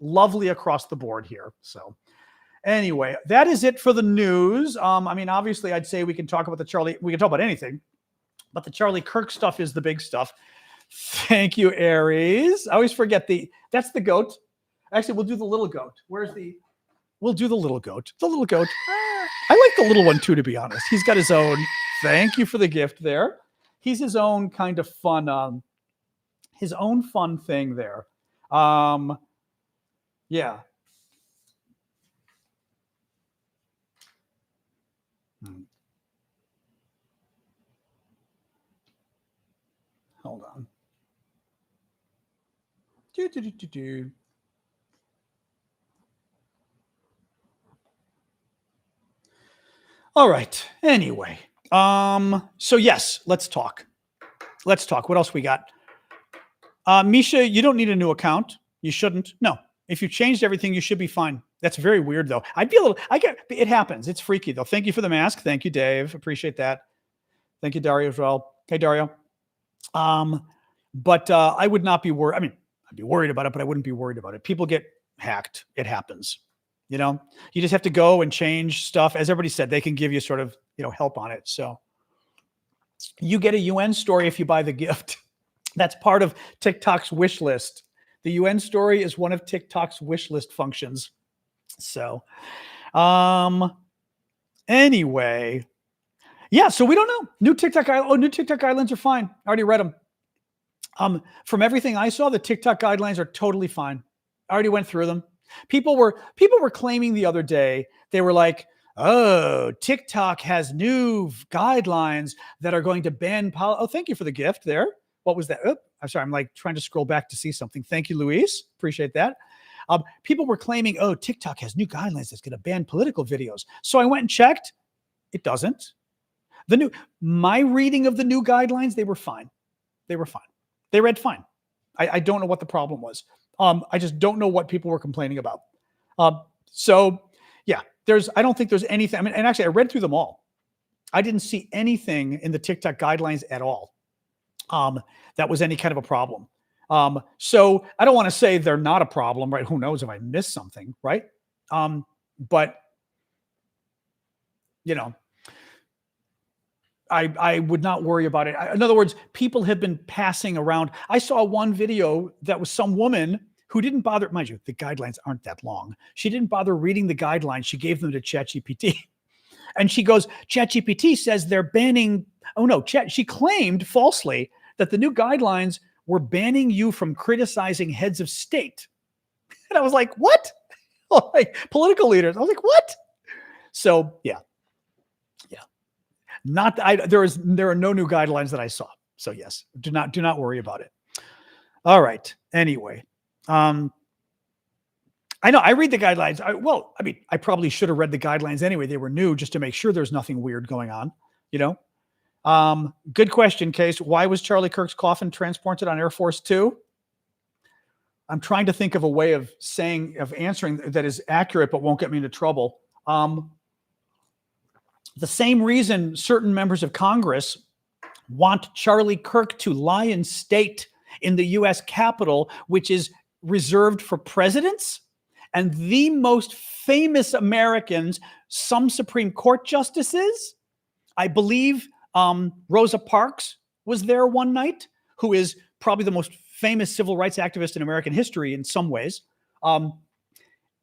lovely across the board here. So anyway, that is it for the news. I mean, obviously, I'd say we can talk about we can talk about anything, but the Charlie Kirk stuff is the big stuff. Thank you, Aries. I always forget that's the goat. Actually, we'll do the little goat. We'll do the little goat. The little goat. I like the little one too, to be honest. He's got his own. Thank you for the gift there. He's his own kind of fun, thing there. Yeah. Hold on. All right. Anyway, so yes, let's talk. What else we got? Misha, you don't need a new account. You shouldn't. No. If you changed everything, you should be fine. That's very weird, though. It happens. It's freaky, though. Thank you for the mask. Thank you, Dave. Appreciate that. Thank you, Dario, as well. Hey, Dario. But I would not be worried. I mean, I'd be worried about it, but I wouldn't be worried about it. People get hacked. It happens. You know, you just have to go and change stuff. As everybody said, they can give you sort of, help on it. So you get a UN story if you buy the gift. That's part of TikTok's wish list. The UN story is one of TikTok's wish list functions. So, anyway, yeah. So we don't know. New TikTok guidelines are fine. I already read them. From everything I saw, the TikTok guidelines are totally fine. I already went through them. People were claiming the other day, they were like, oh, TikTok has new guidelines that are going to ban oh, thank you for the gift there. What was that? Oh, I'm sorry. I'm like trying to scroll back to see something. Thank you, Luis. Appreciate that. People were claiming, oh, TikTok has new guidelines that's going to ban political videos. So I went and checked. It doesn't. My reading of the new guidelines, they were fine. They read fine. I don't know what the problem was. I just don't know what people were complaining about. So yeah, I don't think there's anything. I mean, and actually I read through them all. I didn't see anything in the TikTok guidelines at all that was any kind of a problem. So I don't want to say they're not a problem, right? Who knows if I missed something, right? But you know, I would not worry about it. In other words, people have been passing around. I saw one video that was some woman who didn't bother, mind you, the guidelines aren't that long. She didn't bother reading the guidelines. She gave them to ChatGPT. And she goes, ChatGPT says they're banning, she claimed falsely that the new guidelines were banning you from criticizing heads of state. And I was like, what? Like political leaders. I was like, what? So yeah. There are no new guidelines that I saw. So yes, do not worry about it. All right. Anyway, I know I read the guidelines. I probably should have read the guidelines anyway. They were new just to make sure there's nothing weird going on, Good question, Case. Why was Charlie Kirk's coffin transported on Air Force Two? I'm trying to think of a way of answering that is accurate, but won't get me into trouble. The same reason certain members of Congress want Charlie Kirk to lie in state in the U.S. Capitol, which is reserved for presidents and the most famous Americans, some Supreme Court justices. I believe Rosa Parks was there one night, who is probably the most famous civil rights activist in American history in some ways.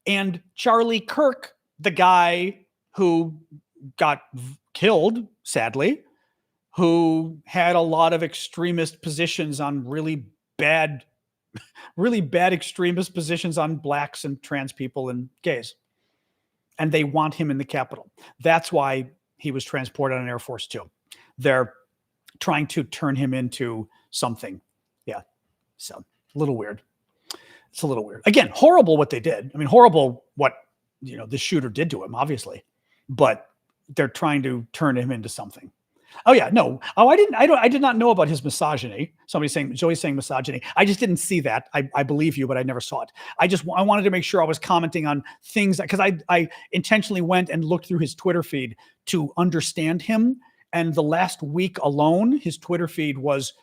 And Charlie Kirk, the guy who got killed, sadly, who had a lot of extremist positions on really bad extremist positions on blacks and trans people and gays. And they want him in the Capitol. That's why he was transported on Air Force Two. They're trying to turn him into something. Yeah. So a little weird. It's a little weird. Again, horrible what they did. I mean, horrible what, the shooter did to him, obviously. But they're trying to turn him into something. Oh yeah, no. Oh, I did not know about his misogyny. Joey's saying misogyny. I just didn't see that. I believe you, but I never saw it. I wanted to make sure I was commenting on things because I intentionally went and looked through his Twitter feed to understand him. And the last week alone, his Twitter feed was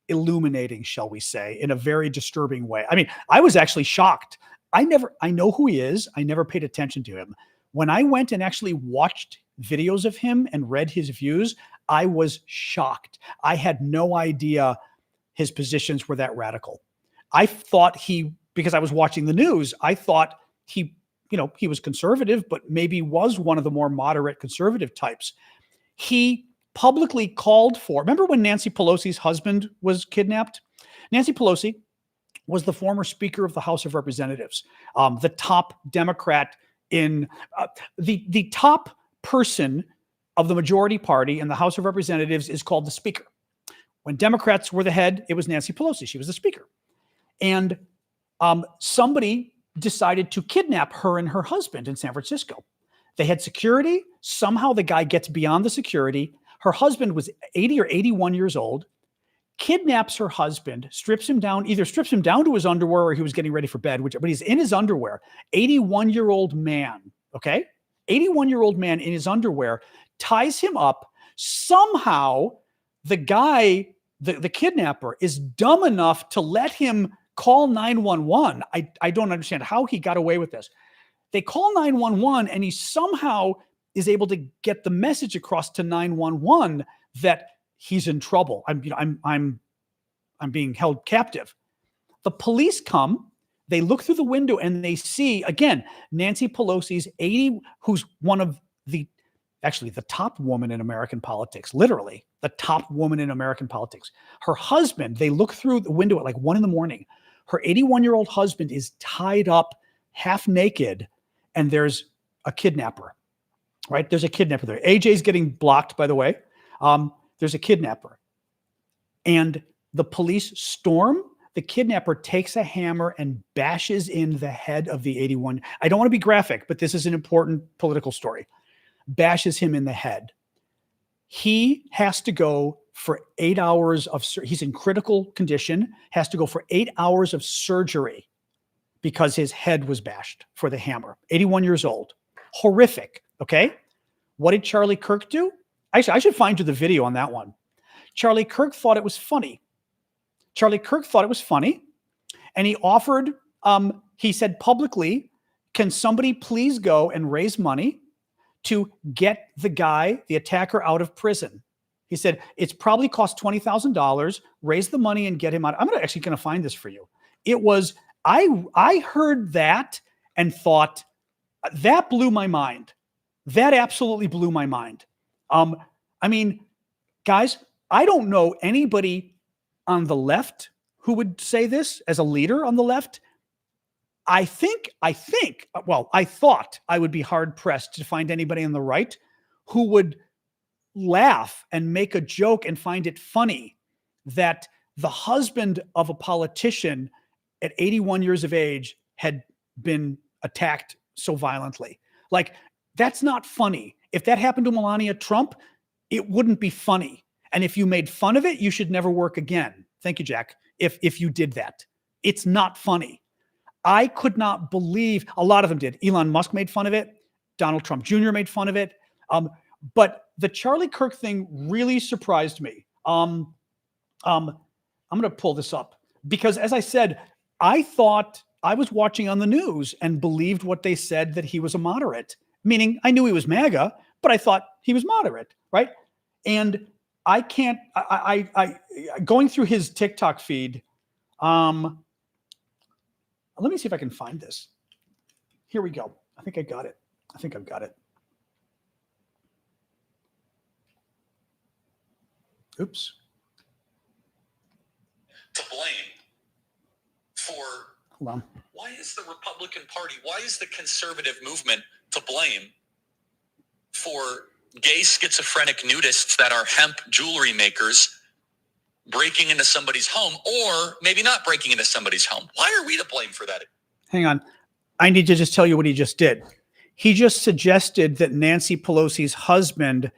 illuminating, shall we say, in a very disturbing way. I mean, I was actually shocked. I know who he is. I never paid attention to him. When I went and actually watched videos of him and read his views, I was shocked. I had no idea his positions were that radical. I thought because I was watching the news, I thought he was conservative, but maybe was one of the more moderate conservative types. He publicly called for, remember when Nancy Pelosi's husband was kidnapped? Nancy Pelosi was the former Speaker of the House of Representatives, the top Democrat in the top person of the majority party in the House of Representatives is called the Speaker. When Democrats were the head, it was Nancy Pelosi. She was the Speaker. And somebody decided to kidnap her and her husband in San Francisco. They had security. Somehow the guy gets beyond the security. Her husband was 80 or 81 years old, kidnaps her husband, strips him down to his underwear or he was getting ready for bed, but he's in his underwear. 81-year-old man, okay? 81-year-old man in his underwear, ties him up. Somehow the guy, the kidnapper, is dumb enough to let him call 911. I don't understand how he got away with this. They call 911 and he somehow is able to get the message across to 911 that he's in trouble. I'm being held captive. The police come, they look through the window and they see, again, Nancy Pelosi's 80, who's one of the top woman in American politics, literally the top woman in American politics. Her husband, they look through the window at like 1 a.m. Her 81-year-old husband is tied up half naked and there's a kidnapper, right? There's a kidnapper there. AJ's getting blocked, by the way. There's a kidnapper. And the police storm. The kidnapper takes a hammer and bashes in the head of the 81. I don't want to be graphic, but this is an important political story. Bashes him in the head. He has to go for 8 hours he's in critical condition, has to go for 8 hours of surgery because his head was bashed for the hammer. 81 years old. Horrific. Okay. What did Charlie Kirk do? I should find you the video on that one. Charlie Kirk thought it was funny. And he offered, he said publicly, can somebody please go and raise money to get the guy, the attacker, out of prison? He said, it's probably cost $20,000. Raise the money and get him out. I'm actually going to find this for you. It was, I heard that and thought, that blew my mind. That absolutely blew my mind. I mean, guys, I don't know anybody on the left who would say this as a leader on the left. I thought I would be hard pressed to find anybody on the right who would laugh and make a joke and find it funny that the husband of a politician at 81 years of age had been attacked so violently. Like, that's not funny. If that happened to Melania Trump, it wouldn't be funny. And if you made fun of it, you should never work again. Thank you, Jack. If you did that, it's not funny. I could not believe, a lot of them did. Elon Musk made fun of it. Donald Trump Jr. made fun of it. But the Charlie Kirk thing really surprised me. I'm going to pull this up because, as I said, I thought I was watching on the news and believed what they said, that he was a moderate, meaning I knew he was MAGA, but I thought he was moderate, right? And I can't, going through his TikTok feed, let me see if I can find this. Here we go. I think I got it. I think I've got it. Oops. To blame for, hold on. Why is the Republican Party, why is the conservative movement to blame for gay schizophrenic nudists that are hemp jewelry makers breaking into somebody's home, or maybe not breaking into somebody's home? Why are we to blame for that? Hang on. I need to just tell you what he just did. He just suggested that Nancy Pelosi's husband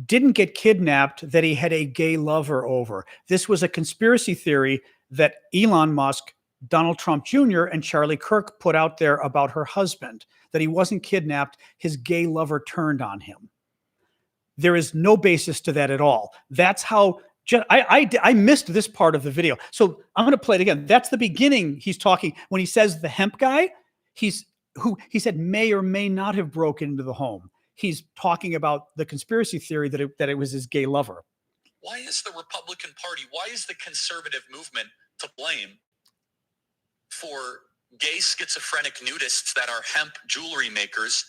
didn't get kidnapped, that he had a gay lover over. This was a conspiracy theory that Elon Musk, Donald Trump Jr., and Charlie Kirk put out there about her husband, that he wasn't kidnapped, his gay lover turned on him. There is no basis to that at all. That's how, I missed this part of the video. So I'm going to play it again. That's the beginning. He's talking, when he says the hemp guy, he said may or may not have broken into the home. He's talking about the conspiracy theory that it was his gay lover. Why is the Republican Party, why is the conservative movement to blame for gay schizophrenic nudists that are hemp jewelry makers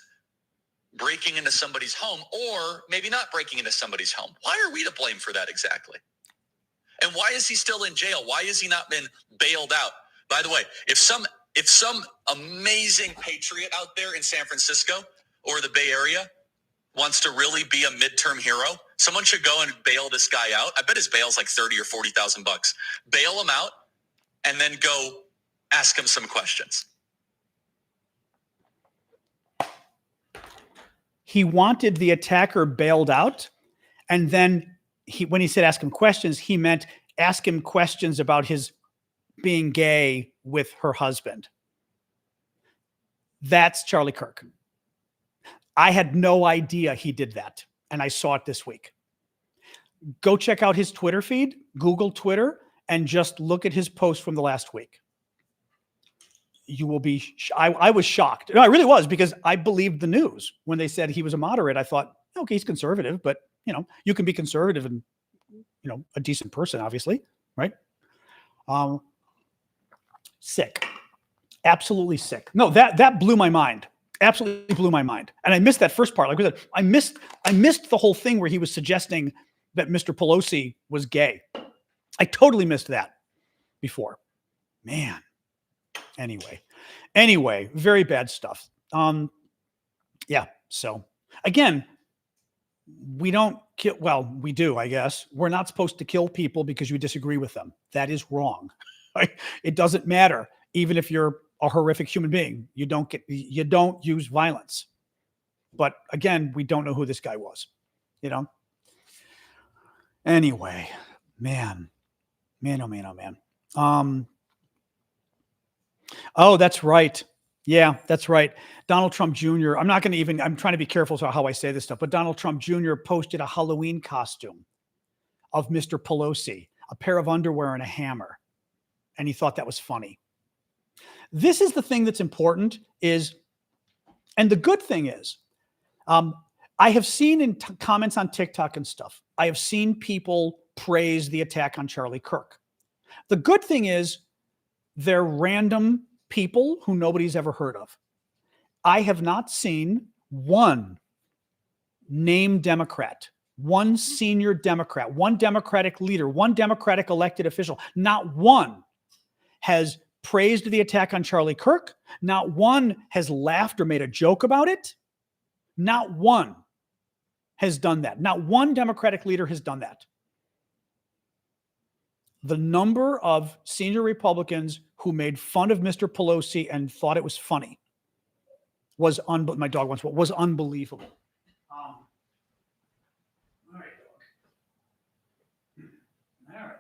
breaking into somebody's home, or maybe not breaking into somebody's home? Why are we to blame for that exactly? And why is he still in jail? Why has he not been bailed out? By the way, if some amazing patriot out there in San Francisco or the Bay Area wants to really be a midterm hero, someone should go and bail this guy out. I bet his bail's like $30,000 or $40,000. Bail him out and then go ask him some questions. He wanted the attacker bailed out, and then when he said ask him questions, he meant ask him questions about his being gay with her husband. That's Charlie Kirk. I had no idea he did that, and I saw it this week. Go check out his Twitter feed, Google Twitter, and just look at his post from the last week. You will be, I was shocked. No, I really was, because I believed the news. When they said he was a moderate, I thought, okay, he's conservative, but you can be conservative and, a decent person, obviously, right? Sick. Absolutely sick. No, that blew my mind. Absolutely blew my mind. And I missed that first part. Like I said, I missed the whole thing where he was suggesting that Mr. Pelosi was gay. I totally missed that before. Man. Anyway, very bad stuff. Yeah. So again, we don't kill. Well, we do, I guess. We're not supposed to kill people because you disagree with them. That is wrong. Right? It doesn't matter. Even if you're a horrific human being, you don't use violence. But again, we don't know who this guy was, Anyway, man. Oh man. Oh, that's right. Yeah, that's right. Donald Trump Jr. I'm not going to even, I'm trying to be careful about how I say this stuff, but Donald Trump Jr. posted a Halloween costume of Mr. Pelosi, a pair of underwear and a hammer. And he thought that was funny. This is the thing that's important is, and the good thing is, I have seen in comments on TikTok and stuff, I have seen people praise the attack on Charlie Kirk. The good thing is they're random people who nobody's ever heard of. I have not seen one named Democrat, one senior Democrat, one Democratic leader, one Democratic elected official, not one has praised the attack on Charlie Kirk. Not one has laughed or made a joke about it. Not one has done that. Not one Democratic leader has done that. The number of senior Republicans who made fun of Mr. Pelosi and thought it was funny was my dog was unbelievable. All right, dog. All right.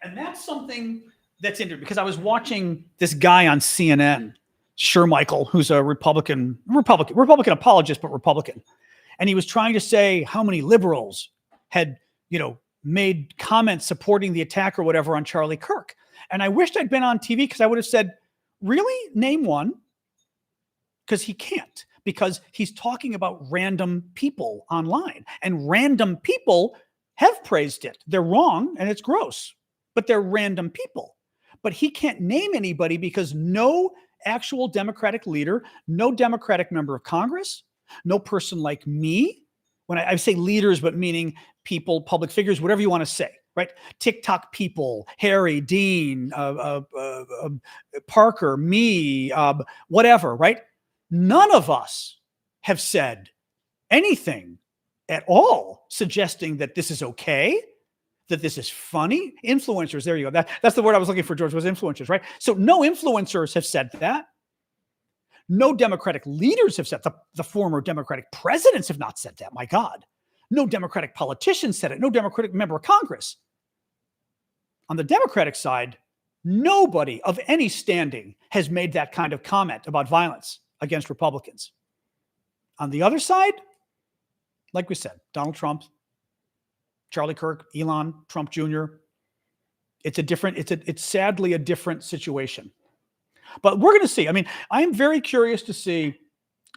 And that's something that's interesting because I was watching this guy on CNN, Shermichael, who's a Republican apologist, but Republican. And he was trying to say how many liberals had, made comments supporting the attack or whatever on Charlie Kirk. And I wished I'd been on TV because I would have said, really? Name one? Because he can't, because he's talking about random people online. And random people have praised it. They're wrong and it's gross, but they're random people. But he can't name anybody because no actual Democratic leader, no Democratic member of Congress, no person like me, when I say leaders, but meaning people, public figures, whatever you want to say, right? TikTok people, Harry, Dean, Parker, me, whatever, right? None of us have said anything at all suggesting that this is okay, that this is funny. Influencers, there you go. That's the word I was looking for, George, was influencers, right? So no influencers have said that. No Democratic leaders have said that. The former Democratic presidents have not said that, my God. No Democratic politicians said it. No Democratic member of Congress. On the Democratic side, nobody of any standing has made that kind of comment about violence against Republicans. On the other side, like we said, Donald Trump, Charlie Kirk, Elon, Trump Jr. It's sadly a different situation. But we're going to see. I mean, I'm very curious to see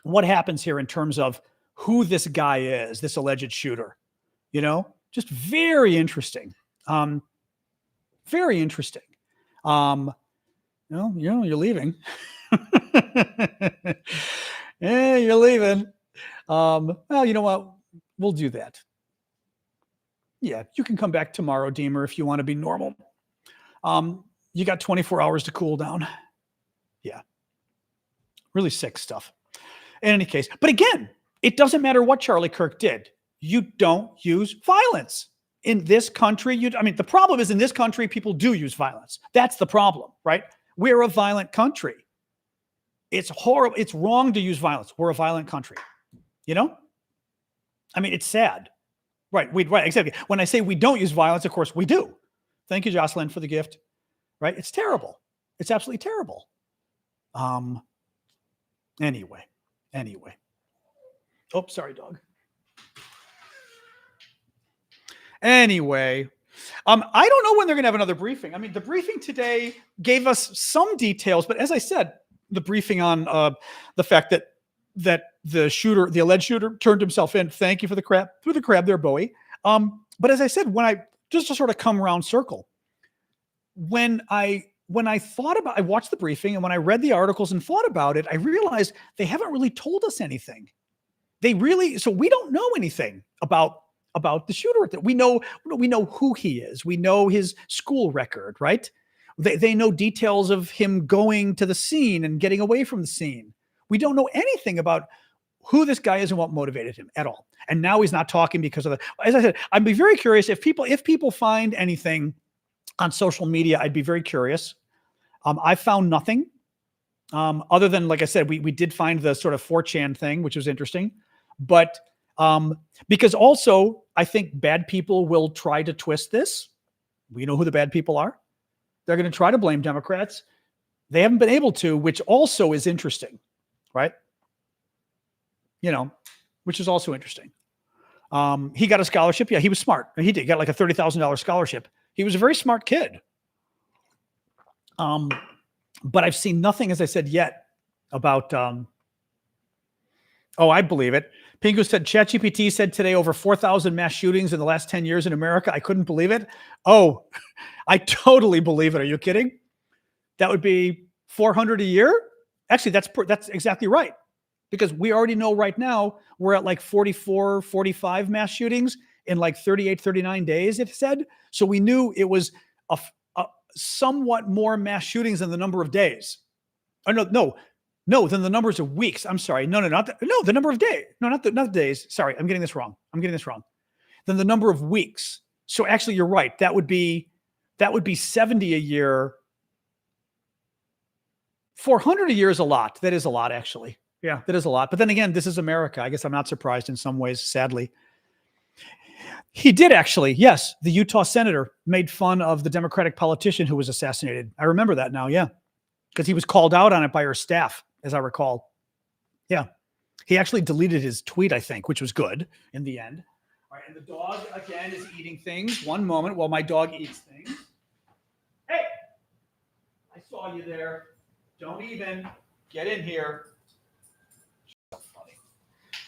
what happens here in terms of who this guy is, this alleged shooter. Just very interesting. Very interesting. You're leaving. Yeah, you're leaving. Well, you know what? We'll do that. Yeah, you can come back tomorrow, Deemer, if you want to be normal. You got 24 hours to cool down. Yeah. Really sick stuff. In any case, but again, it doesn't matter what Charlie Kirk did. You don't use violence. In this country, the problem is in this country, people do use violence. That's the problem, right? We're a violent country. It's horrible. It's wrong to use violence. We're a violent country. It's sad. Right. Right. Exactly. When I say we don't use violence, of course we do. Thank you, Jocelyn, for the gift. Right. It's terrible. It's absolutely terrible. Anyway. Oh, sorry, dog. Anyway, I don't know when they're going to have another briefing. The briefing today gave us some details, but as I said, the briefing on the fact that the alleged shooter turned himself in. Thank you for the crab there, Bowie. But as I said, when I just to sort of come around circle, when I watched the briefing and when I read the articles and thought about it, I realized they haven't really told us anything. So we don't know anything about the shooter. We know who he is. We know his school record, right? They know details of him going to the scene and getting away from the scene. We don't know anything about who this guy is and what motivated him at all. And now he's not talking because of the, as I said, I'd be very curious if people find anything on social media. I'd be very curious. I found nothing other than, like I said, we did find the sort of 4chan thing, which was interesting, but because also I think bad people will try to twist this. We know who the bad people are. They're going to try to blame Democrats. They haven't been able to, which also is interesting, right? Which is also interesting. He got a scholarship. Yeah, he was smart. He did get like a $30,000 scholarship. He was a very smart kid. But I've seen nothing, as I said, yet about, I believe it. Pingu said, ChatGPT said today over 4,000 mass shootings in the last 10 years in America. I couldn't believe it. Oh, I totally believe it. Are you kidding? That would be 400 a year. Actually, that's exactly right. Because we already know right now we're at like 44, 45 mass shootings in like 38, 39 days, it said. So we knew it was a somewhat more mass shootings than the number of days. Oh, no, than the numbers of weeks. I'm sorry. No, the number of days. No, not the days. Sorry, I'm getting this wrong. Than the number of weeks. So actually, you're right. That would be 70 a year. 400 a year is a lot. That is a lot, actually. Yeah, that is a lot. But then again, this is America. I guess I'm not surprised in some ways, sadly. He did actually, yes. The Utah senator made fun of the Democratic politician who was assassinated. I remember that now, yeah. Because he was called out on it by her staff, as I recall. Yeah. He actually deleted his tweet, I think, which was good in the end. All right, and the dog, again, is eating things. One moment while my dog eats things. Hey! I saw you there. Don't even get in here.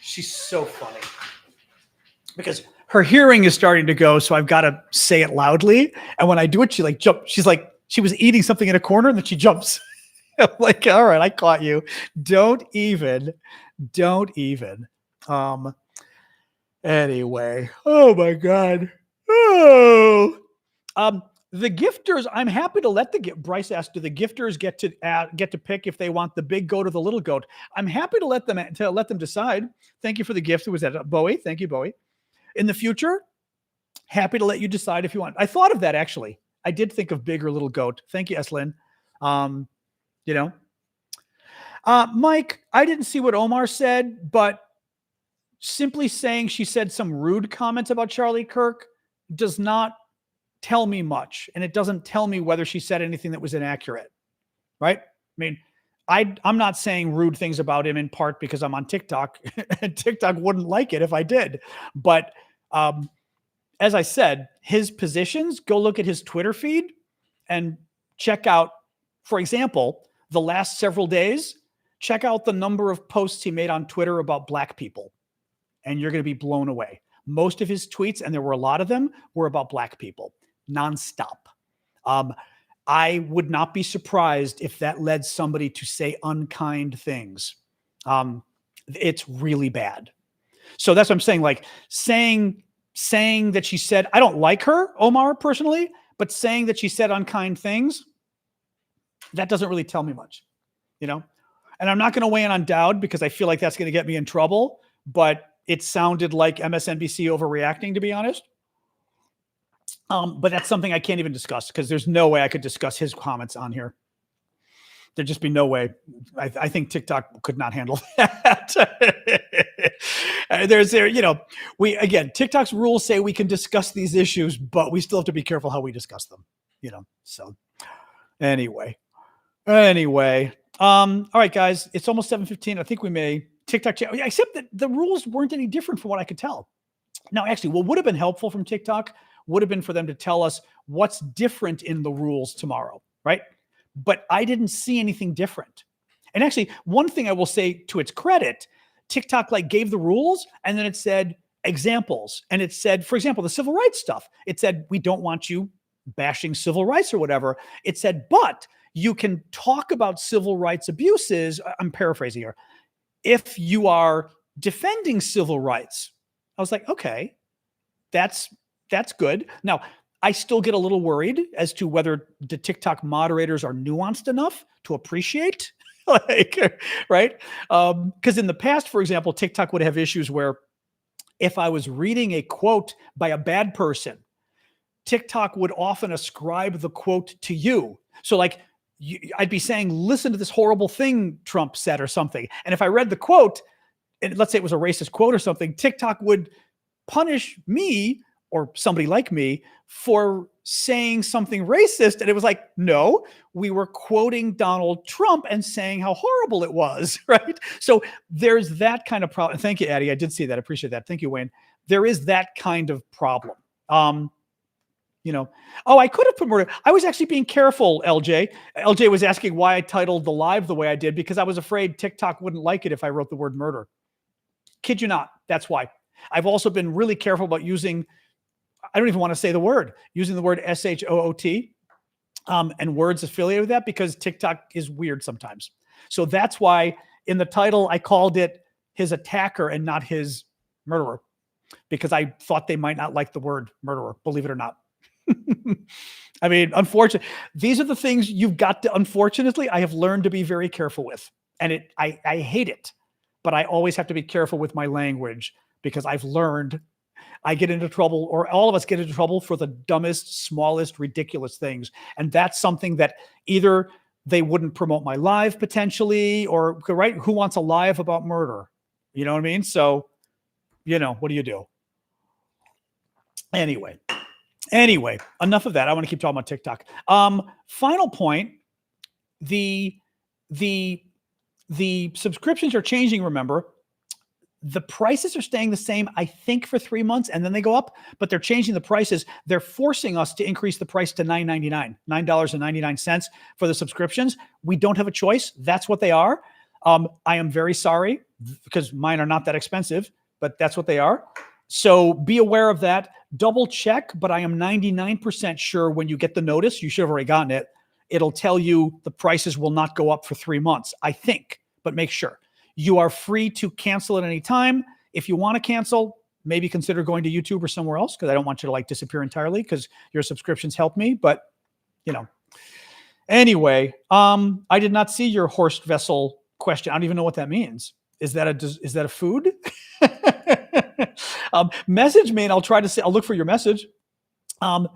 She's so funny because her hearing is starting to go. So I've got to say it loudly. And when I do it, she like jumps. She's like, she was eating something in a corner and then she jumps. I'm like, all right, I caught you. Don't even. Anyway. Oh my God. Oh, the gifters, I'm happy to let Bryce asked, do the gifters get to pick if they want the big goat or the little goat? I'm happy to let them decide. Thank you for the gift. It was that Bowie. Thank you, Bowie. In the future, happy to let you decide if you want. I thought of that actually. I did think of big or little goat. Thank you, Eslin. Mike, I didn't see what Omar said, but simply saying she said some rude comments about Charlie Kirk does not tell me much, and it doesn't tell me whether she said anything that was inaccurate, right? I mean, I'm not saying rude things about him in part because I'm on TikTok, and TikTok wouldn't like it if I did. But as I said, his positions, go look at his Twitter feed and check out, for example, the last several days, check out the number of posts he made on Twitter about Black people, and you're going to be blown away. Most of his tweets, and there were a lot of them, were about Black people. Nonstop. I would not be surprised if that led somebody to say unkind things. It's really bad. So that's what I'm saying. Like saying that she said, I don't like her, Omar, personally, but saying that she said unkind things, that doesn't really tell me much, And I'm not going to weigh in on Dowd because I feel like that's going to get me in trouble, but it sounded like MSNBC overreacting, to be honest. But that's something I can't even discuss because there's no way I could discuss his comments on here. There'd just be no way. I think TikTok could not handle that. TikTok's rules say we can discuss these issues, but we still have to be careful how we discuss them, So anyway. All right, guys, it's almost 7:15. I think we may TikTok, except that the rules weren't any different from what I could tell. Now, actually, what would have been helpful from TikTok would have been for them to tell us what's different in the rules tomorrow, right? But I didn't see anything different. And actually, one thing I will say to its credit, TikTok gave the rules and then it said examples. And it said, for example, the civil rights stuff. It said, we don't want you bashing civil rights or whatever. It said, but you can talk about civil rights abuses. I'm paraphrasing here. If you are defending civil rights. I was like, okay, that's good. Now, I still get a little worried as to whether the TikTok moderators are nuanced enough to appreciate, right? Because in the past, for example, TikTok would have issues where if I was reading a quote by a bad person, TikTok would often ascribe the quote to you. So I'd be saying, listen to this horrible thing Trump said or something. And if I read the quote, and let's say it was a racist quote or something, TikTok would punish me or somebody like me for saying something racist. And it was like, no, we were quoting Donald Trump and saying how horrible it was, right? So there's that kind of problem. Thank you, Addie. I did see that. I appreciate that. Thank you, Wayne. There is that kind of problem. I could have put murder. I was actually being careful, LJ. LJ was asking why I titled the live the way I did, because I was afraid TikTok wouldn't like it if I wrote the word murder. Kid you not. That's why. I've also been really careful about using, I don't even want to say the word, using the word SHOOT and words affiliated with that, because TikTok is weird sometimes. So that's why in the title, I called it his attacker and not his murderer, because I thought they might not like the word murderer, believe it or not. I mean, unfortunately, these are the things you've got to, unfortunately, I have learned to be very careful with. And I hate it, but I always have to be careful with my language, because I've learned I get into trouble, or all of us get into trouble, for the dumbest, smallest, ridiculous things. And that's something that either they wouldn't promote my live potentially, or, right, who wants a live about murder? You know what I mean? So, what do you do? Anyway, enough of that. I want to keep talking about TikTok. Final point, the subscriptions are changing, remember. The prices are staying the same, I think, for 3 months, and then they go up, but they're changing the prices. They're forcing us to increase the price to $9.99 for the subscriptions. We don't have a choice. That's what they are. I am very sorry, because mine are not that expensive, but that's what they are. So be aware of that. Double check, but I am 99% sure when you get the notice, you should have already gotten it. It'll tell you the prices will not go up for 3 months, I think, but make sure. You are free to cancel at any time. If you want to cancel, maybe consider going to YouTube or somewhere else, because I don't want you to disappear entirely, because your subscriptions help me. But, anyway, I did not see your Horst Vessel question. I don't even know what that means. Is that a food? Message me, and I'll try to say, I'll look for your message. I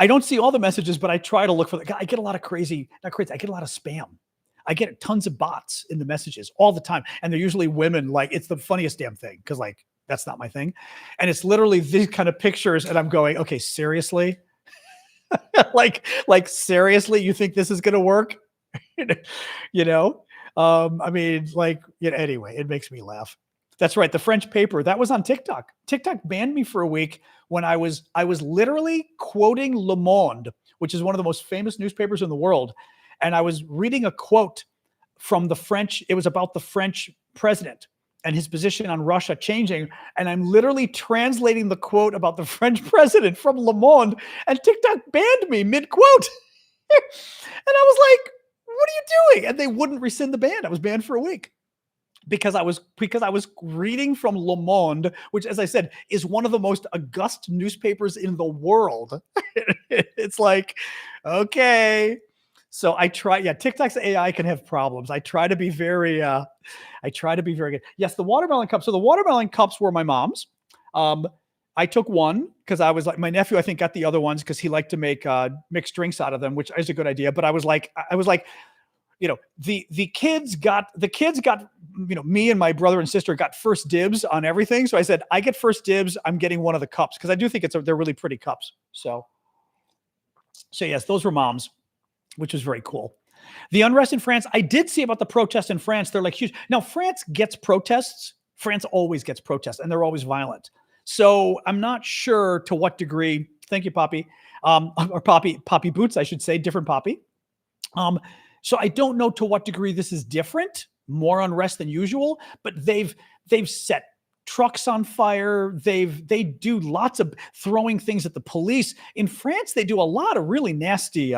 don't see all the messages, but I try to look for I get a lot of I get a lot of spam. I get tons of bots in the messages all the time. And they're usually women. It's the funniest damn thing, because that's not my thing. And it's literally these kind of pictures. And I'm going, okay, seriously? Seriously, you think this is going to work? Anyway, it makes me laugh. That's right. The French paper, that was on TikTok. TikTok banned me for a week when I was literally quoting Le Monde, which is one of the most famous newspapers in the world. And I was reading a quote from the French. It was about the French president and his position on Russia changing. And I'm literally translating the quote about the French president from Le Monde, and TikTok banned me mid-quote. And I was like, what are you doing? And they wouldn't rescind the ban. I was banned for a week because I was reading from Le Monde, which, as I said, is one of the most august newspapers in the world. It's like, okay. So I try. Yeah, TikTok's AI can have problems. I try to be very good. Yes, the watermelon cups. So the watermelon cups were my mom's. I took one because I was like, my nephew, I think, got the other ones because he liked to make mixed drinks out of them, which is a good idea. But I was like, the kids got, me and my brother and sister got first dibs on everything. So I said, I get first dibs. I'm getting one of the cups because I do think they're really pretty cups. So yes, those were mom's, which was very cool. The unrest in France, I did see about the protests in France. They're like huge. Now, France gets protests. France always gets protests, and they're always violent. So I'm not sure to what degree. Thank you, Poppy, or Poppy Boots, I should say, different Poppy. So I don't know to what degree this is different, more unrest than usual. But they've set trucks on fire. They do lots of throwing things at the police. In France, they do a lot of really nasty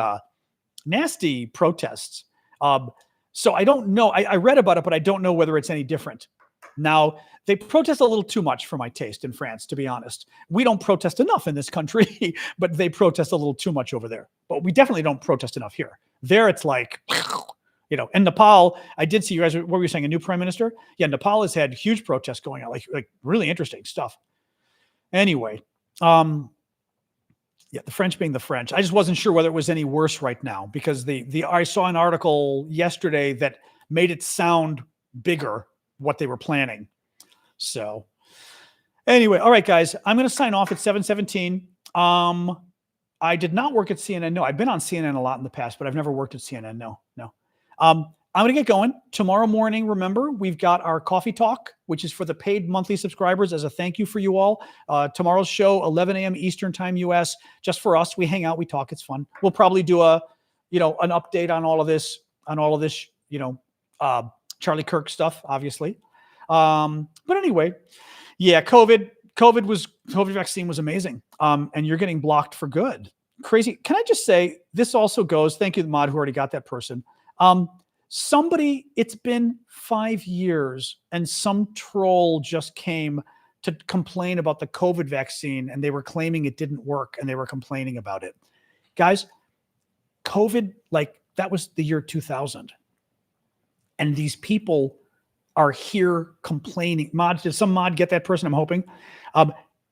protests. So I don't know. I read about it, but I don't know whether it's any different. Now, they protest a little too much for my taste in France, to be honest. We don't protest enough in this country, but they protest a little too much over there. But we definitely don't protest enough here. There, it's like, and Nepal, I did see you guys, what were you saying, a new prime minister? Yeah, Nepal has had huge protests going on, like really interesting stuff. Anyway, yeah, the French being the French. I just wasn't sure whether it was any worse right now because I saw an article yesterday that made it sound bigger what they were planning. So Anyway, all right, guys, I'm going to sign off at 7:17. I did not work at CNN. No, I've been on CNN a lot in the past, but I've never worked at CNN. No. I'm going to get going tomorrow morning. Remember, we've got our coffee talk, which is for the paid monthly subscribers as a thank you for you all. Tomorrow's show, 11 a.m. Eastern time, US, just for us. We hang out, we talk. It's fun. We'll probably do an update on all of this, Charlie Kirk stuff, obviously. But anyway, yeah, COVID vaccine was amazing. And you're getting blocked for good. Crazy. Can I just say, this also goes, thank you, the mod who already got that person. It's been 5 years and some troll just came to complain about the COVID vaccine and they were claiming it didn't work and they were complaining about it. Guys, COVID, that was the year 2000. And these people are here complaining. Did some mod get that person? I'm hoping.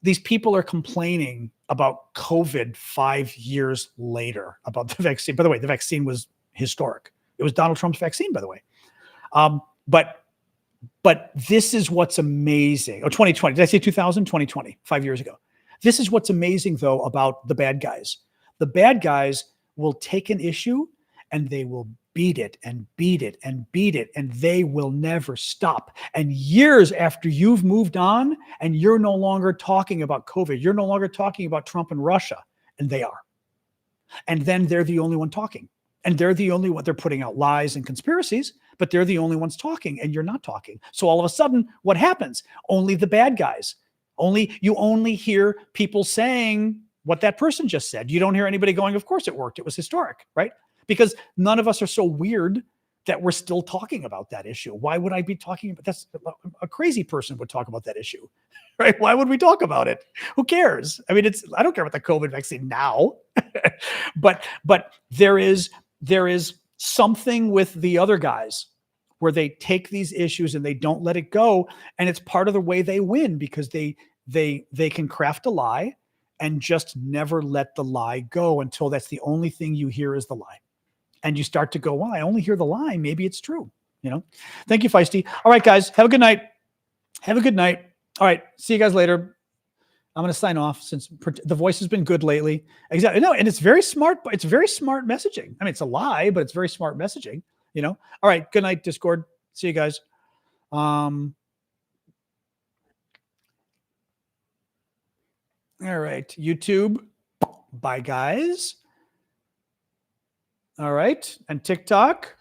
These people are complaining about COVID 5 years later about the vaccine. By the way, the vaccine was historic. It was Donald Trump's vaccine, by the way. But this is what's amazing. 2020. Did I say 2000? 2020, 5 years ago. This is what's amazing, though, about the bad guys. The bad guys will take an issue and they will beat it and beat it and beat it, and they will never stop. And years after you've moved on and you're no longer talking about COVID, you're no longer talking about Trump and Russia, and they are. And then they're the only one talking. And they're the only one, they're putting out lies and conspiracies, but they're the only ones talking and you're not talking. So all of a sudden, what happens? Only the bad guys. You only hear people saying what that person just said. You don't hear anybody going, of course it worked. It was historic, right? Because none of us are so weird that we're still talking about that issue. Why would I be talking about that's a crazy person would talk about that issue, right? Why would we talk about it? Who cares? I mean, I don't care about the COVID vaccine now, but there is something with the other guys where they take these issues and they don't let it go. And it's part of the way they win because they can craft a lie and just never let the lie go until that's the only thing you hear is the lie. And you start to go, well, I only hear the lie. Maybe it's true. Thank you, Feisty. All right, guys, have a good night. Have a good night. All right. See you guys later. I'm going to sign off since the voice has been good lately. Exactly. No, and it's very smart, but it's very smart messaging. I mean, it's a lie, but it's very smart messaging, All right. Good night, Discord. See you guys. All right. YouTube. Bye, guys. All right. And TikTok.